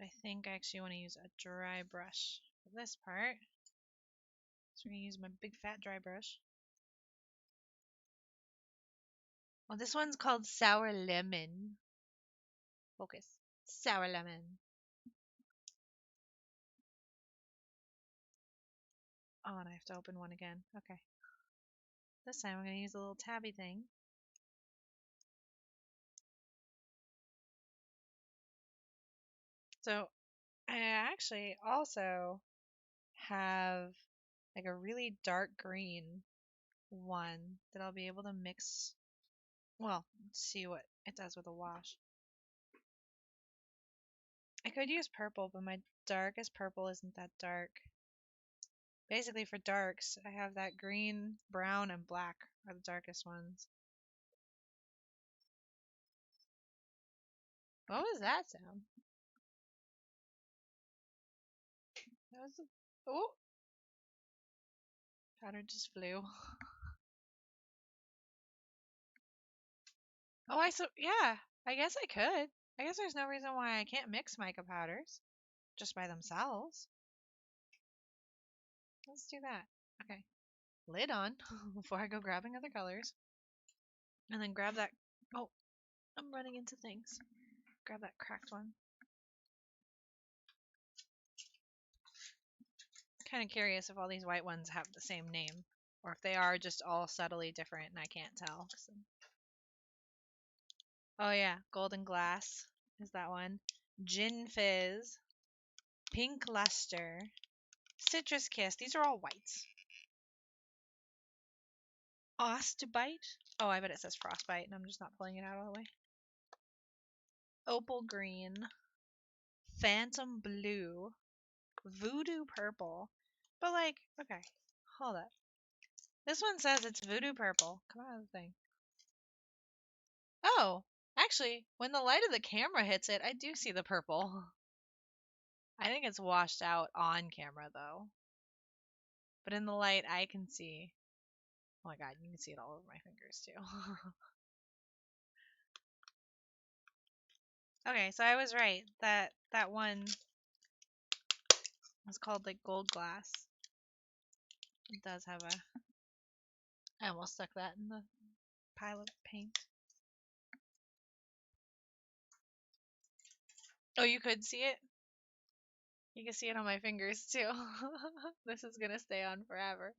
I think I actually want to use a dry brush for this part. So we're going to use my big fat dry brush. Oh, this one's called Sour Lemon. Focus. Sour Lemon. Oh, and I have to open one again. Okay. This time I'm going to use a little tabby thing. So I actually also have like a really dark green one that I'll be able to mix. Well, let's see what it does with a wash. I could use purple, but my darkest purple isn't that dark. Basically for darks, I have that green, brown, and black are the darkest ones. What was that sound? That was a... Oh! Powder just flew. Oh, yeah, I guess I could. I guess there's no reason why I can't mix mica powders just by themselves. Let's do that. Okay. Lid on before I go grabbing other colors. And then grab that... Oh, I'm running into things. Grab that cracked one. Kind of curious if all these white ones have the same name. Or if they are just all subtly different and I can't tell. So. Oh yeah, Golden Glass is that one. Gin Fizz. Pink Luster. Citrus Kiss. These are all whites. Ostbite. Oh, I bet it says Frostbite and I'm just not pulling it out all the way. Opal Green. Phantom Blue. Voodoo Purple. But like, okay, hold up. This one says it's Voodoo Purple. Come out of the thing. Oh, actually, when the light of the camera hits it, I do see the purple. I think it's washed out on camera though. But in the light, I can see. Oh my god, you can see it all over my fingers too. Okay, so I was right. That one was called like Gold Glass. It does have a... I almost stuck that in the pile of paint. Oh, you could see it? You can see it on my fingers too. This is gonna stay on forever.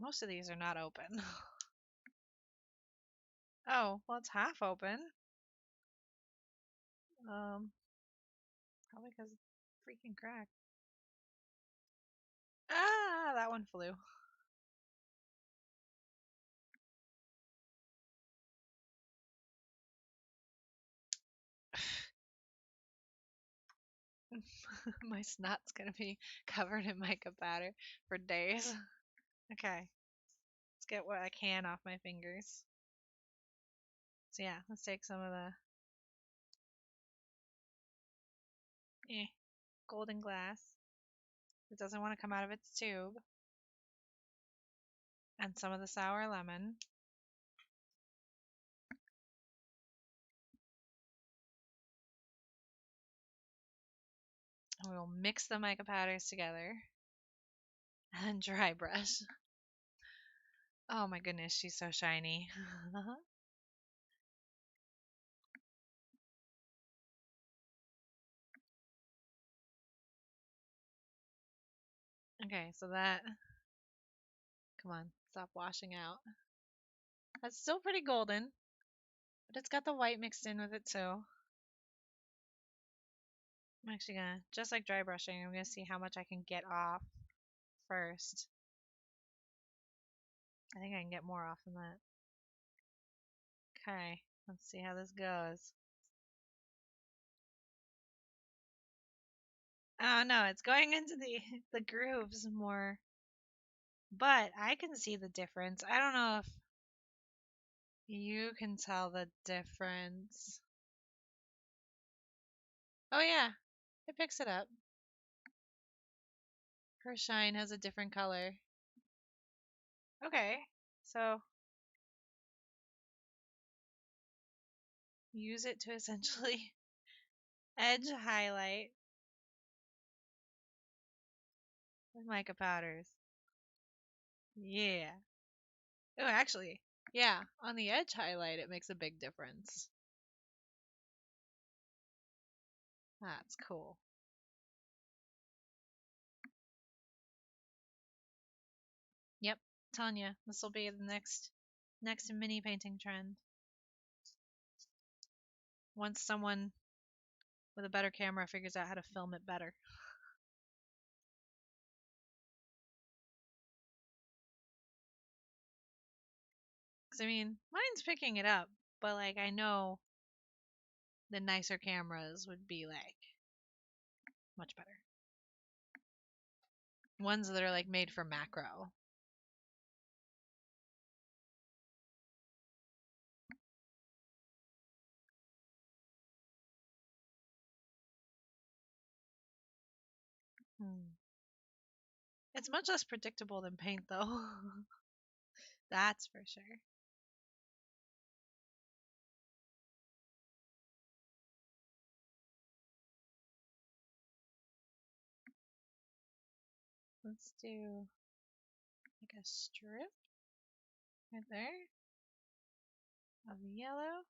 Most of these are not open. Oh, well, it's half open. Probably because it's freaking cracked. Ah, that one flew. My snot's gonna be covered in mica powder for days. Okay, let's get what I can off my fingers. So yeah, let's take some of the Golden Glass. It doesn't want to come out of its tube. And some of the Sour Lemon. And we'll mix the mica powders together. And dry brush. Oh my goodness, she's so shiny. Okay, so that... Come on, stop washing out. That's still pretty golden, but it's got the white mixed in with it too. I'm actually gonna, just like dry brushing, I'm gonna see how much I can get off first. I think I can get more off than that. Okay, let's see how this goes. Oh no, it's going into the grooves more But I can see the difference. I don't know if you can tell the difference. Oh yeah, it picks it up. Her shine has a different color. Okay, so use it to essentially edge highlight with mica powders. Yeah. Oh, actually, yeah, on the edge highlight, it makes a big difference. That's cool. Yep, telling you, this will be the next mini painting trend. Once someone with a better camera figures out how to film it better. Because, I mean, mine's picking it up, but, like, I know the nicer cameras would be, like, much better. Ones that are, like, made for macro. Hmm. It's much less predictable than paint, though. That's for sure. Let's do, like, a strip right there of yellow.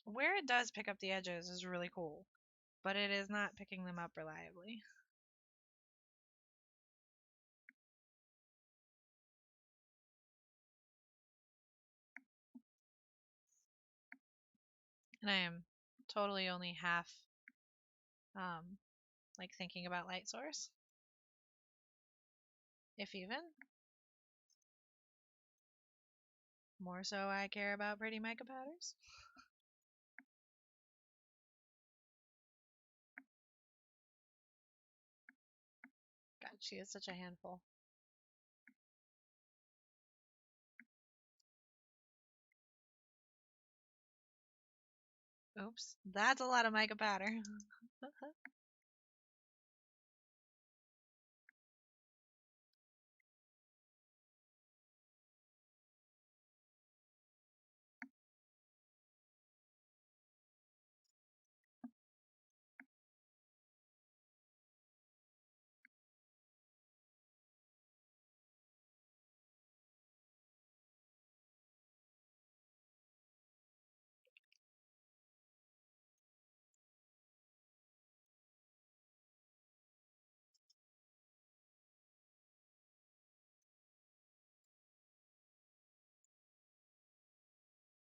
Where it does pick up the edges is really cool, but it is not picking them up reliably. And I am totally only half, um, like, thinking about light source, if even. More so I care about pretty mica powders. God, she is such a handful. Oops, that's a lot of mica powder.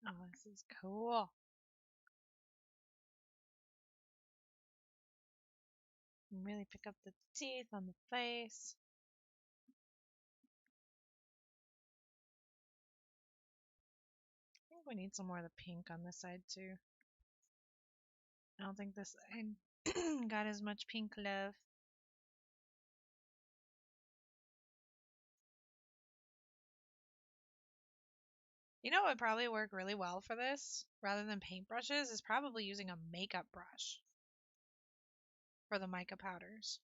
Oh, this is cool. Really pick up the teeth on the face. I think we need some more of the pink on this side too. I don't think this side got as much pink love. You know what would probably work really well for this, rather than paintbrushes, is probably using a makeup brush for the mica powders.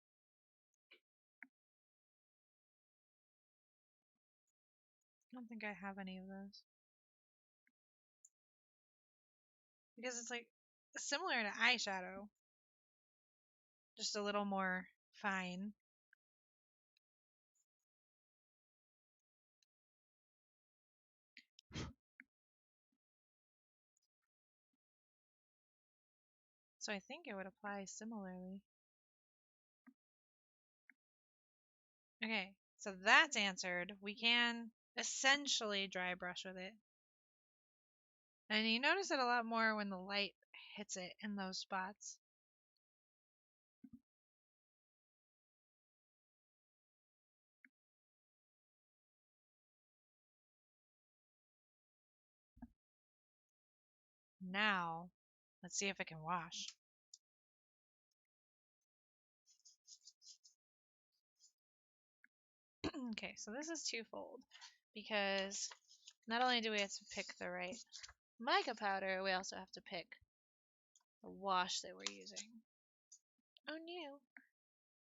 I don't think I have any of those. Because it's like similar to eyeshadow, just a little more fine. So I think it would apply similarly. Okay, so that's answered. We can essentially dry brush with it. And you notice it a lot more when the light hits it in those spots. Now, Let's see if it can wash. Okay, so this is twofold because not only do we have to pick the right mica powder, we also have to pick the wash that we're using. Oh no,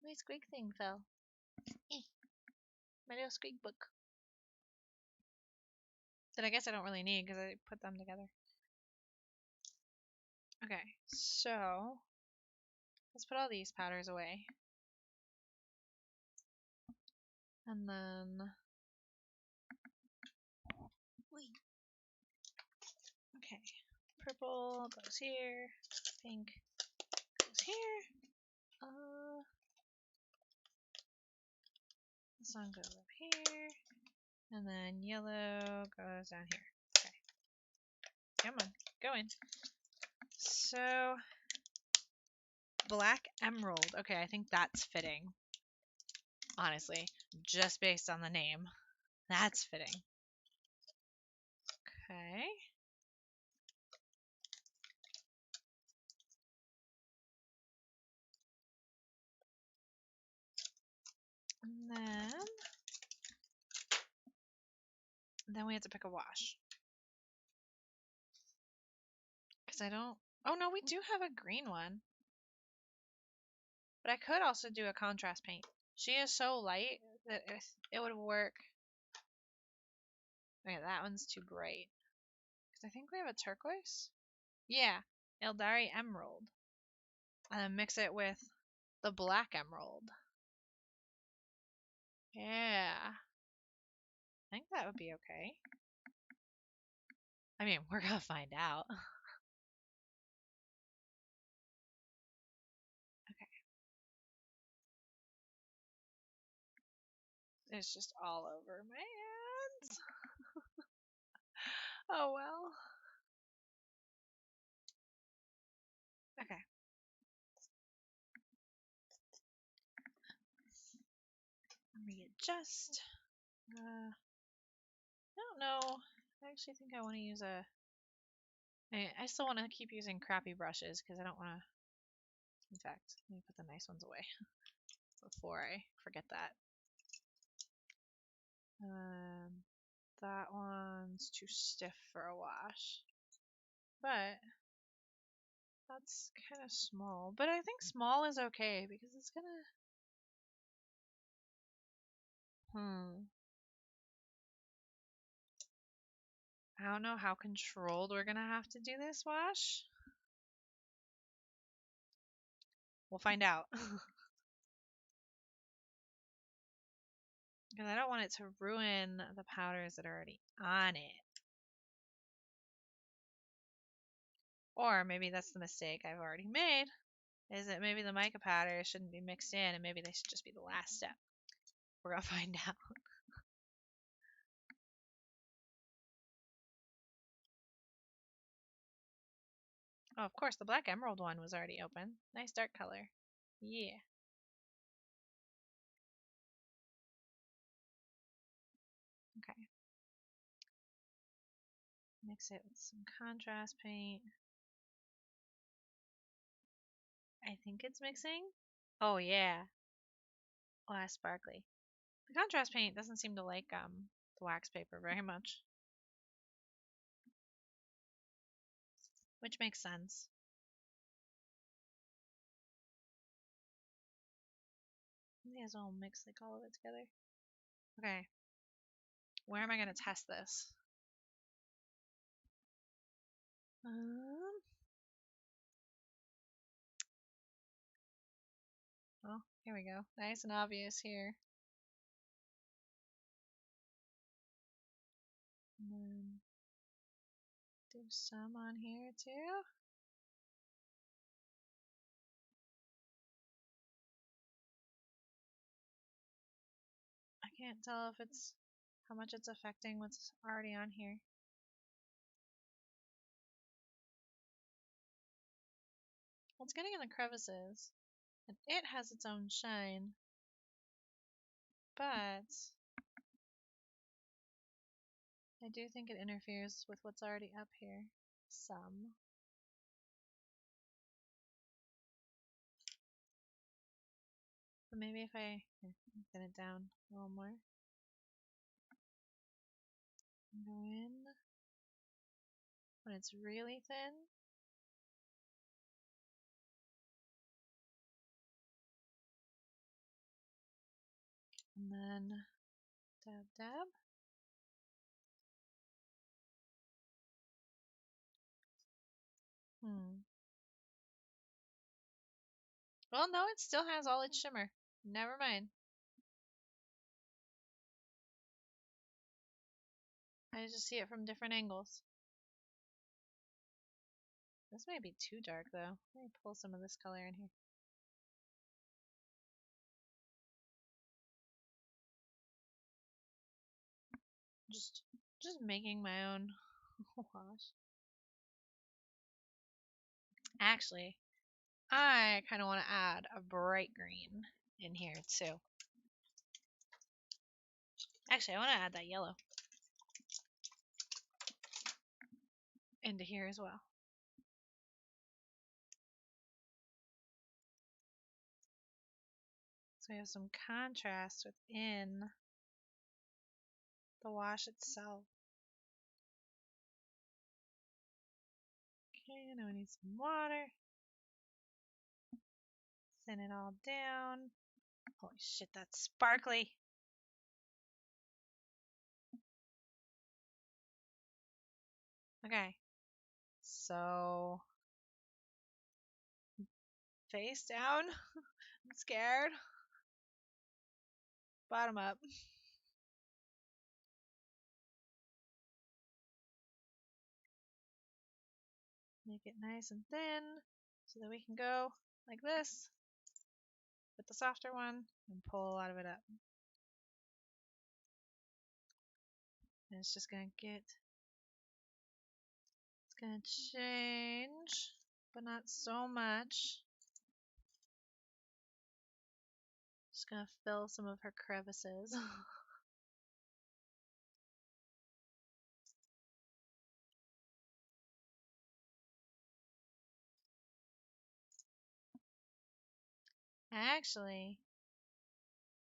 my squeak thing fell. My little squeak book. That I guess I don't really need because I put them together. Okay, so let's put all these powders away. And then... Okay, purple goes here, pink goes here. This one goes up here, and then yellow goes down here. Okay, come on, go in. So, black emerald. Okay, I think that's fitting. Honestly, just based on the name, that's fitting. Okay. And then we have to pick a wash. Because I don't... Oh, no, we do have a green one. But I could also do a contrast paint. She is so light that it would work. Okay, that one's too bright. Because I think we have a turquoise. Yeah, Eldari Emerald. And then mix it with the black emerald. Yeah. I think that would be okay. I mean, we're gonna find out. Okay. It's just all over my hands. Oh well. Okay. Readjust. I don't know. I actually think I want to use a... I still want to keep using crappy brushes because I don't want to... In fact, let me put the nice ones away before I forget that. That one's too stiff for a wash. But that's kind of small. But I think small is okay because it's gonna... I don't know how controlled we're gonna have to do this wash. We'll find out. Because I don't want it to ruin the powders that are already on it. Or maybe that's the mistake I've already made, is that maybe the mica powder shouldn't be mixed in and maybe they should just be the last step. We're gonna find out. Oh, of course, the black emerald one was already open. Nice dark color. Yeah. Okay. Mix it with some contrast paint. I think it's mixing. Oh, yeah. Oh, that's sparkly. The contrast paint doesn't seem to like the wax paper very much. Which makes sense. May as well mix like all of it together. Okay. Where am I going to test this? Oh, here we go. Nice and obvious here. And then do some on here too. I can't tell if it's how much it's affecting what's already on here. Well, it's getting in the crevices, and it has its own shine, but I do think it interferes with what's already up here. Some. But maybe if I thin it down a little more. Go in when it's really thin. And then dab, dab. Well, no, it still has all its shimmer. Never mind. I just see it from different angles. This might be too dark, though. Let me pull some of this color in here. Just making my own wash. Actually, I kind of want to add a bright green in here, too. Actually, I want to add that yellow into here as well. So we have some contrast within the wash itself. Okay, now we need some water. Thin it all down. Holy shit, that's sparkly. Okay, so face down. I'm scared. Bottom up. Make it nice and thin so that we can go like this with the softer one and pull a lot of it up. And it's just gonna change, but not so much. Just gonna fill some of her crevices. Actually,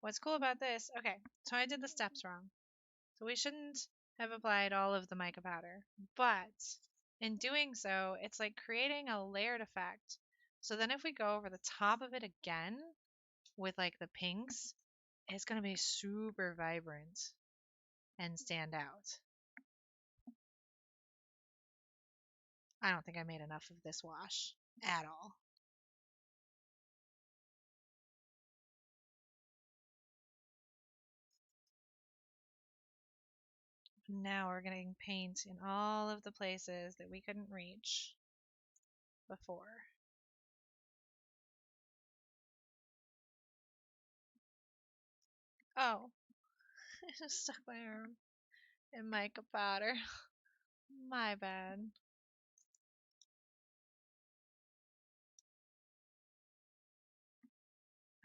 what's cool about this, okay, so I did the steps wrong. So we shouldn't have applied all of the mica powder, but in doing so, it's like creating a layered effect. So then if we go over the top of it again with like the pinks, it's going to be super vibrant and stand out. I don't think I made enough of this wash at all. Now we're getting paint in all of the places that we couldn't reach before. Oh, I just stuck my arm in mica powder. My bad.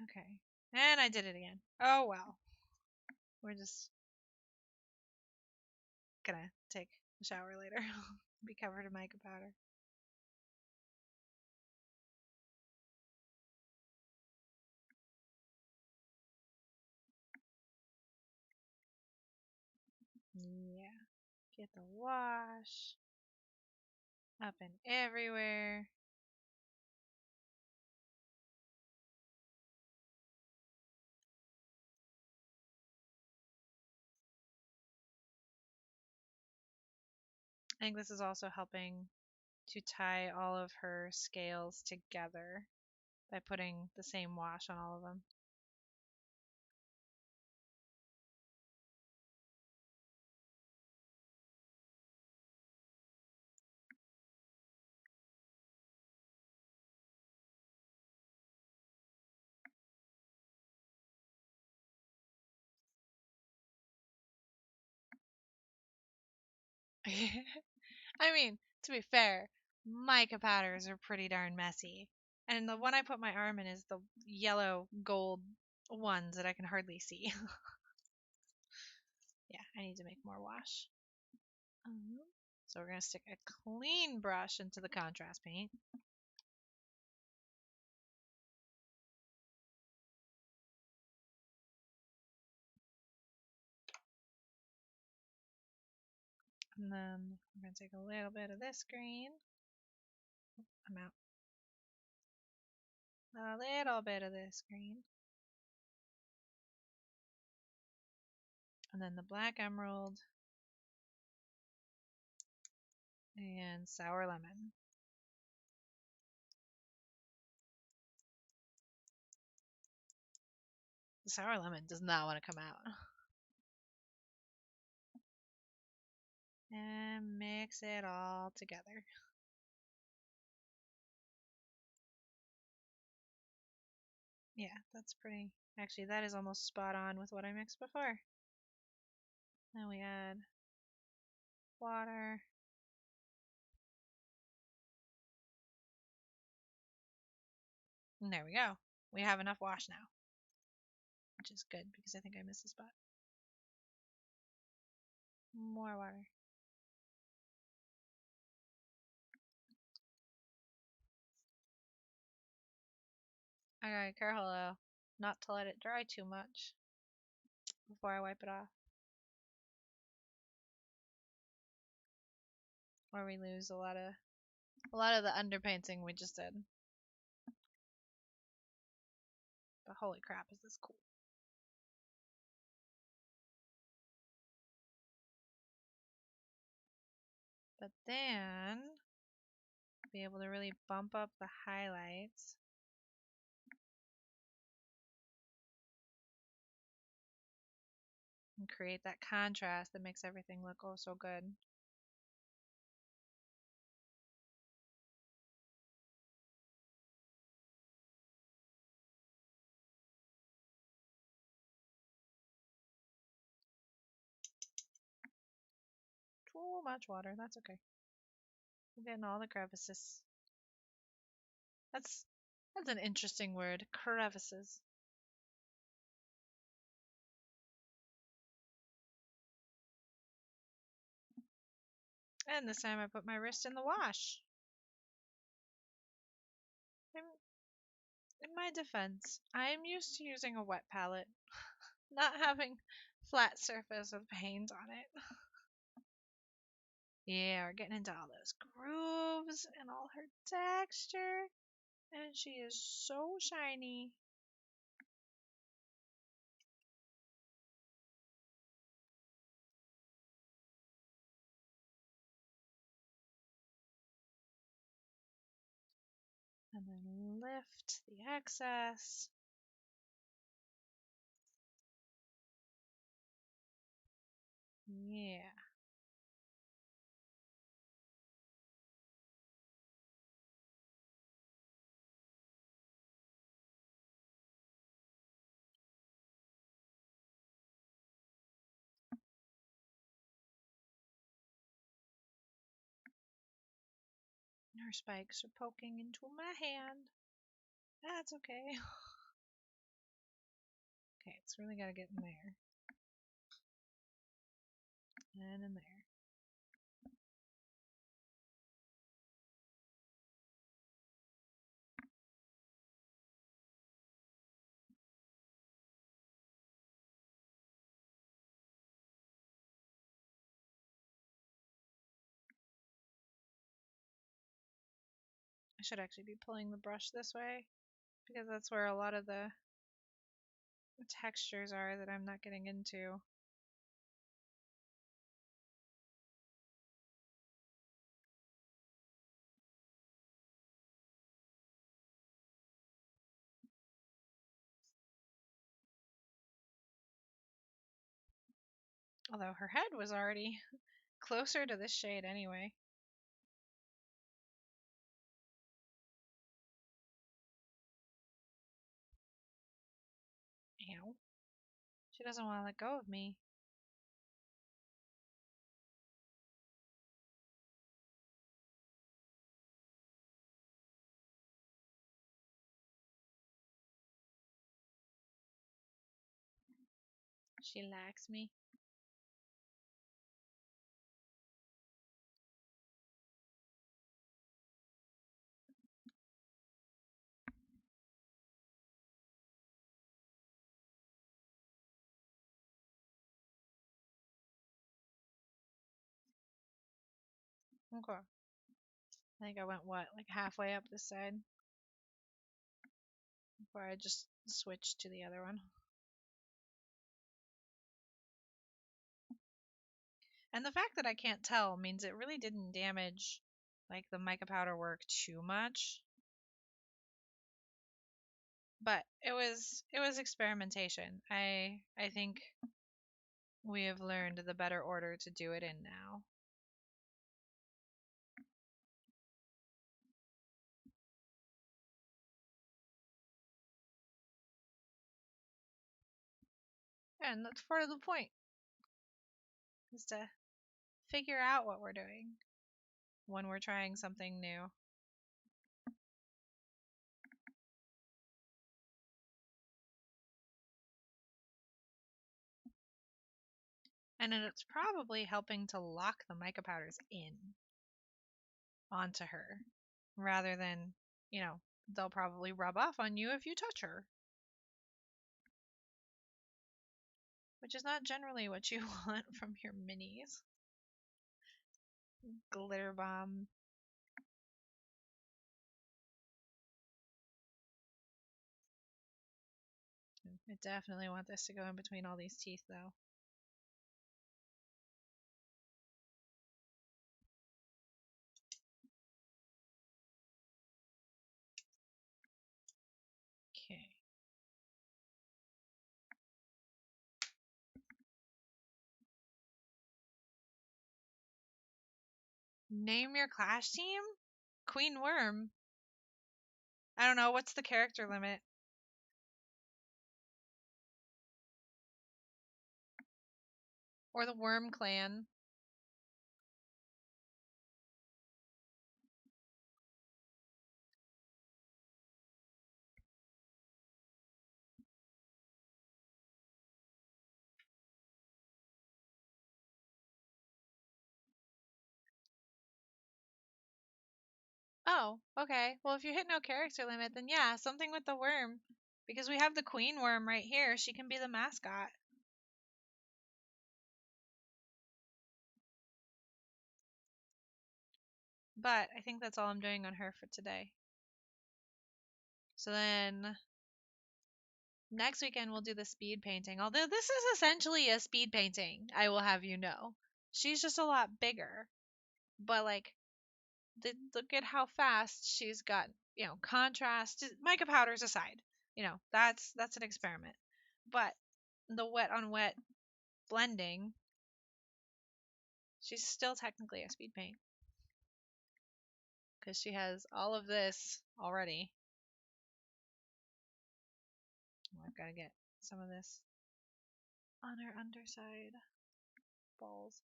Okay. And I did it again. Oh well. We're just gonna take a shower later. Be covered in mica powder. Yeah. Get the wash up and everywhere. I think this is also helping to tie all of her scales together by putting the same wash on all of them. I mean, to be fair, mica powders are pretty darn messy. And the one I put my arm in is the yellow gold ones that I can hardly see. Yeah, I need to make more wash. So we're going to stick a clean brush into the contrast paint. And then we're going to take a little bit of this green. I'm out. A little bit of this green. And then the black emerald. And sour lemon. The sour lemon does not want to come out. And mix it all together. Yeah, that's pretty. Actually, that is almost spot on with what I mixed before. Then we add water. And there we go. We have enough wash now, which is good because I think I missed a spot. More water. I gotta be careful though, not to let it dry too much before I wipe it off, or we lose a lot of the underpainting we just did. But holy crap, is this cool! But then be able to really bump up the highlights. And create that contrast that makes everything look oh so good. Too much water, that's okay. I'm getting all the crevices. That's an interesting word, crevices. And this time I put my wrist in the wash. In my defense, I am used to using a wet palette, not having flat surface with paint on it. Yeah, we're getting into all those grooves and all her texture. And she is so shiny. And then lift the excess. Yeah. Her spikes are poking into my hand. That's okay. Okay, it's really got to get in there. And in there. I should actually be pulling the brush this way because that's where a lot of the textures are that I'm not getting into. Although her head was already closer to this shade anyway. Ow. She doesn't want to let go of me. She likes me. Okay. I think I went what, like halfway up this side before I just switched to the other one. And the fact that I can't tell means it really didn't damage like the mica powder work too much. But it was experimentation. I think we have learned the better order to do it in now. And that's part of the point, is to figure out what we're doing when we're trying something new. And then it's probably helping to lock the mica powders in onto her rather than, they'll probably rub off on you if you touch her, which is not generally what you want from your minis. Glitter bomb. I definitely want this to go in between all these teeth, though. Okay. Name your clash team? Queen Worm. I don't know. What's the character limit? Or the Worm Clan? Oh, okay. Well, if you hit no character limit, then yeah, something with the worm. Because we have the Queen Worm right here. She can be the mascot. But I think that's all I'm doing on her for today. So then next weekend we'll do the speed painting. Although this is essentially a speed painting, I will have you know. She's just a lot bigger. But like, look at how fast she's got, contrast. Mica powders aside, that's an experiment. But the wet on wet blending, she's still technically a speed paint because she has all of this already. Oh, I've got to get some of this on her underside balls.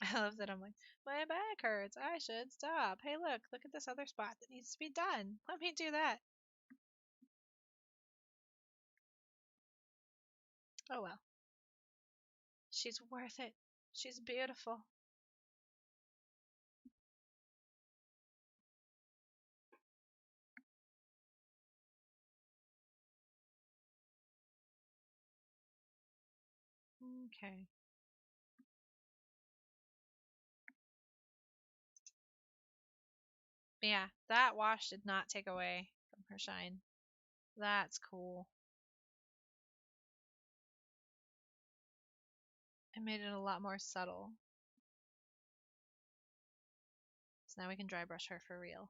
I love that I'm like, my back hurts. I should stop. Hey, look at this other spot that needs to be done. Let me do that. Oh well. She's worth it. She's beautiful. Okay. But yeah, that wash did not take away from her shine. That's cool. It made it a lot more subtle. So now we can dry brush her for real.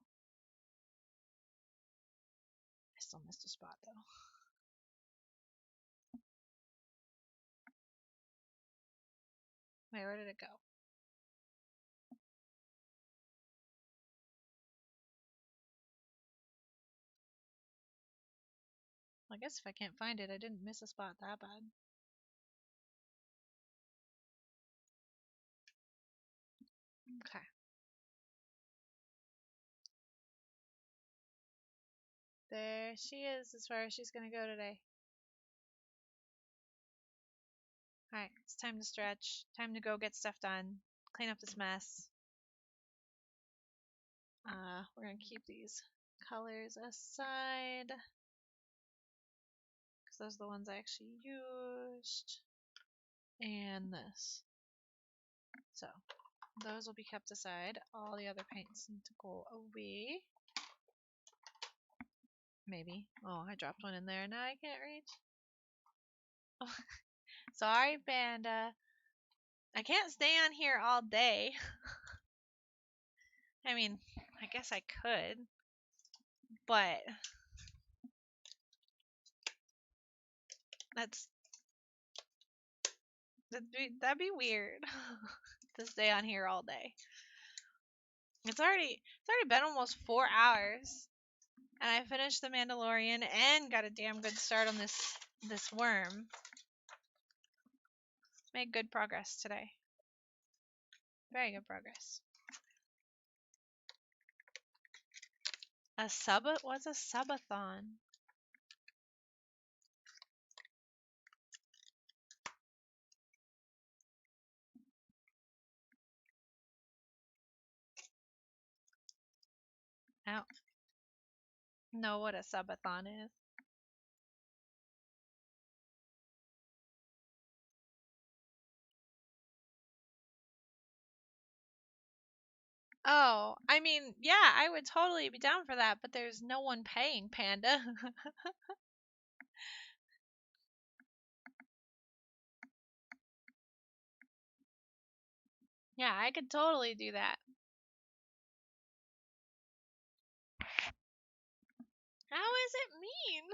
I still missed a spot though. Wait, where did it go? Well, I guess if I can't find it, I didn't miss a spot that bad. Okay. There she is as far as she's gonna go today. Alright, it's time to stretch. Time to go get stuff done. Clean up this mess. We're gonna keep these colors aside. because those are the ones I actually used. And this. So, those will be kept aside. All the other paints need to go away. Maybe. Oh, I dropped one in there. Now I can't reach. Oh, sorry, Panda. I can't stay on here all day. I mean, I guess I could. But that'd be weird to stay on here all day. It's already been almost 4 hours, and I finished The Mandalorian and got a damn good start on this worm. Made good progress today. Very good progress. What's a subathon? I don't know what a subathon is. Oh, I mean, yeah, I would totally be down for that, but there's no one paying, Panda. Yeah, I could totally do that. How is it mean?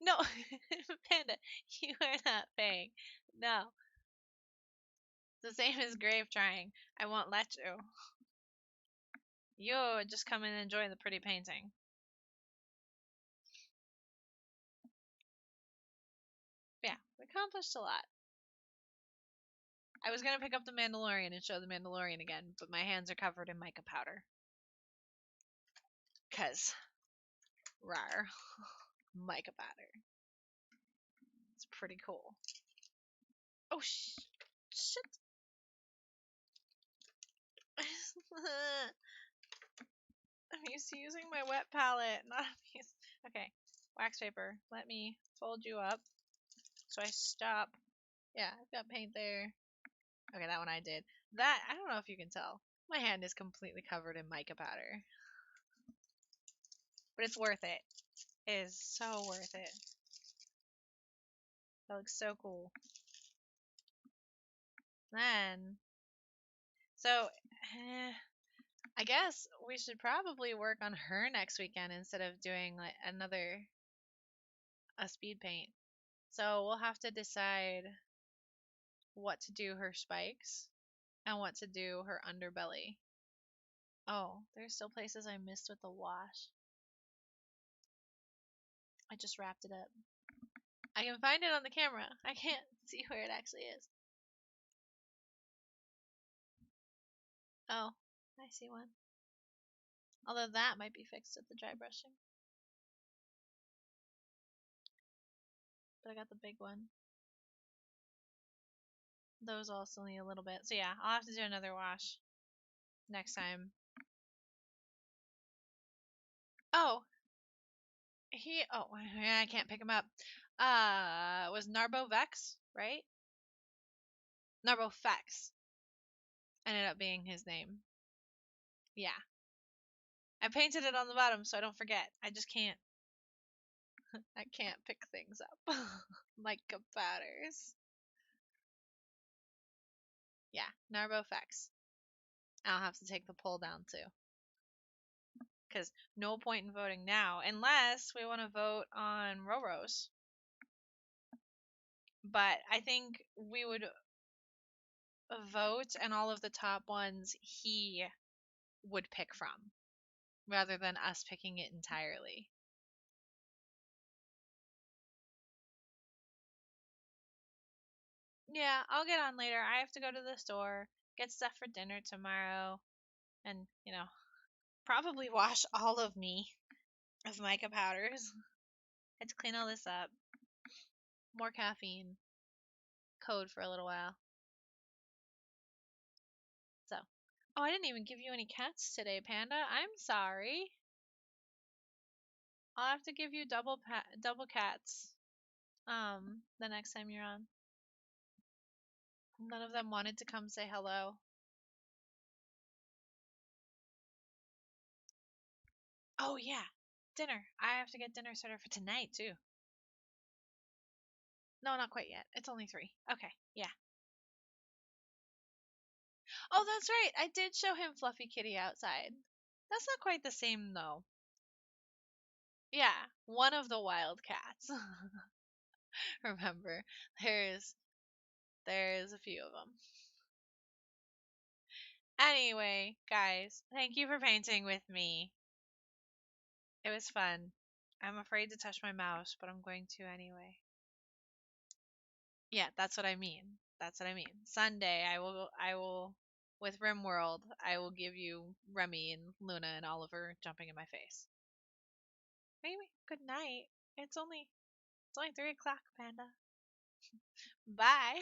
No, Panda, you are not paying. No. It's the same as grave trying. I won't let you. You just come and enjoy the pretty painting. Yeah, we accomplished a lot. I was gonna pick up the Mandalorian and show the Mandalorian again, but my hands are covered in mica powder. 'Cause, rar, mica powder. It's pretty cool. Oh, shit. I'm used to using my wet palette, not used. Okay, wax paper. Let me fold you up so I stop. Yeah, I've got paint there. Okay, that one I did. That, I don't know if you can tell. My hand is completely covered in mica powder. But it's worth it. It is so worth it. That looks so cool. Then, so, I guess we should probably work on her next weekend instead of doing like a speed paint. So we'll have to decide what to do her spikes and what to do her underbelly. Oh, there's still places I missed with the wash. I just wrapped it up. I can find it on the camera. I can't see where it actually is. Oh, I see one. Although that might be fixed with the dry brushing. But I got the big one. Those also need a little bit. So yeah, I'll have to do another wash next time. Oh, I can't pick him up. It was Narbo Vex, right? Narbo Fex ended up being his name. Yeah. I painted it on the bottom so I don't forget. I just can't. I can't pick things up. Mica powders. Yeah, Narbo Fex. I'll have to take the poll down too. Because no point in voting now unless we want to vote on Roros. But I think we would vote and all of the top ones he would pick from rather than us picking it entirely. Yeah, I'll get on later. I have to go to the store, get stuff for dinner tomorrow, and, probably wash all of me of mica powders. I had to clean all this up. More caffeine. Code for a little while. So, Oh, I didn't even give you any cats today, Panda. I'm sorry. I'll have to give you double cats. The next time you're on. None of them wanted to come say hello. Oh yeah, dinner. I have to get dinner started for tonight too. No, not quite yet. It's only 3. Okay, yeah. Oh, that's right. I did show him Fluffy Kitty outside. That's not quite the same though. Yeah, one of the wild cats. Remember, there's there's a few of them. Anyway, guys, thank you for painting with me. It was fun. I'm afraid to touch my mouse, but I'm going to anyway. Yeah, that's what I mean. That's what I mean. Sunday, I will, with RimWorld, I will give you Remy and Luna and Oliver jumping in my face. Maybe. Good night. It's only 3 o'clock, Panda. Bye.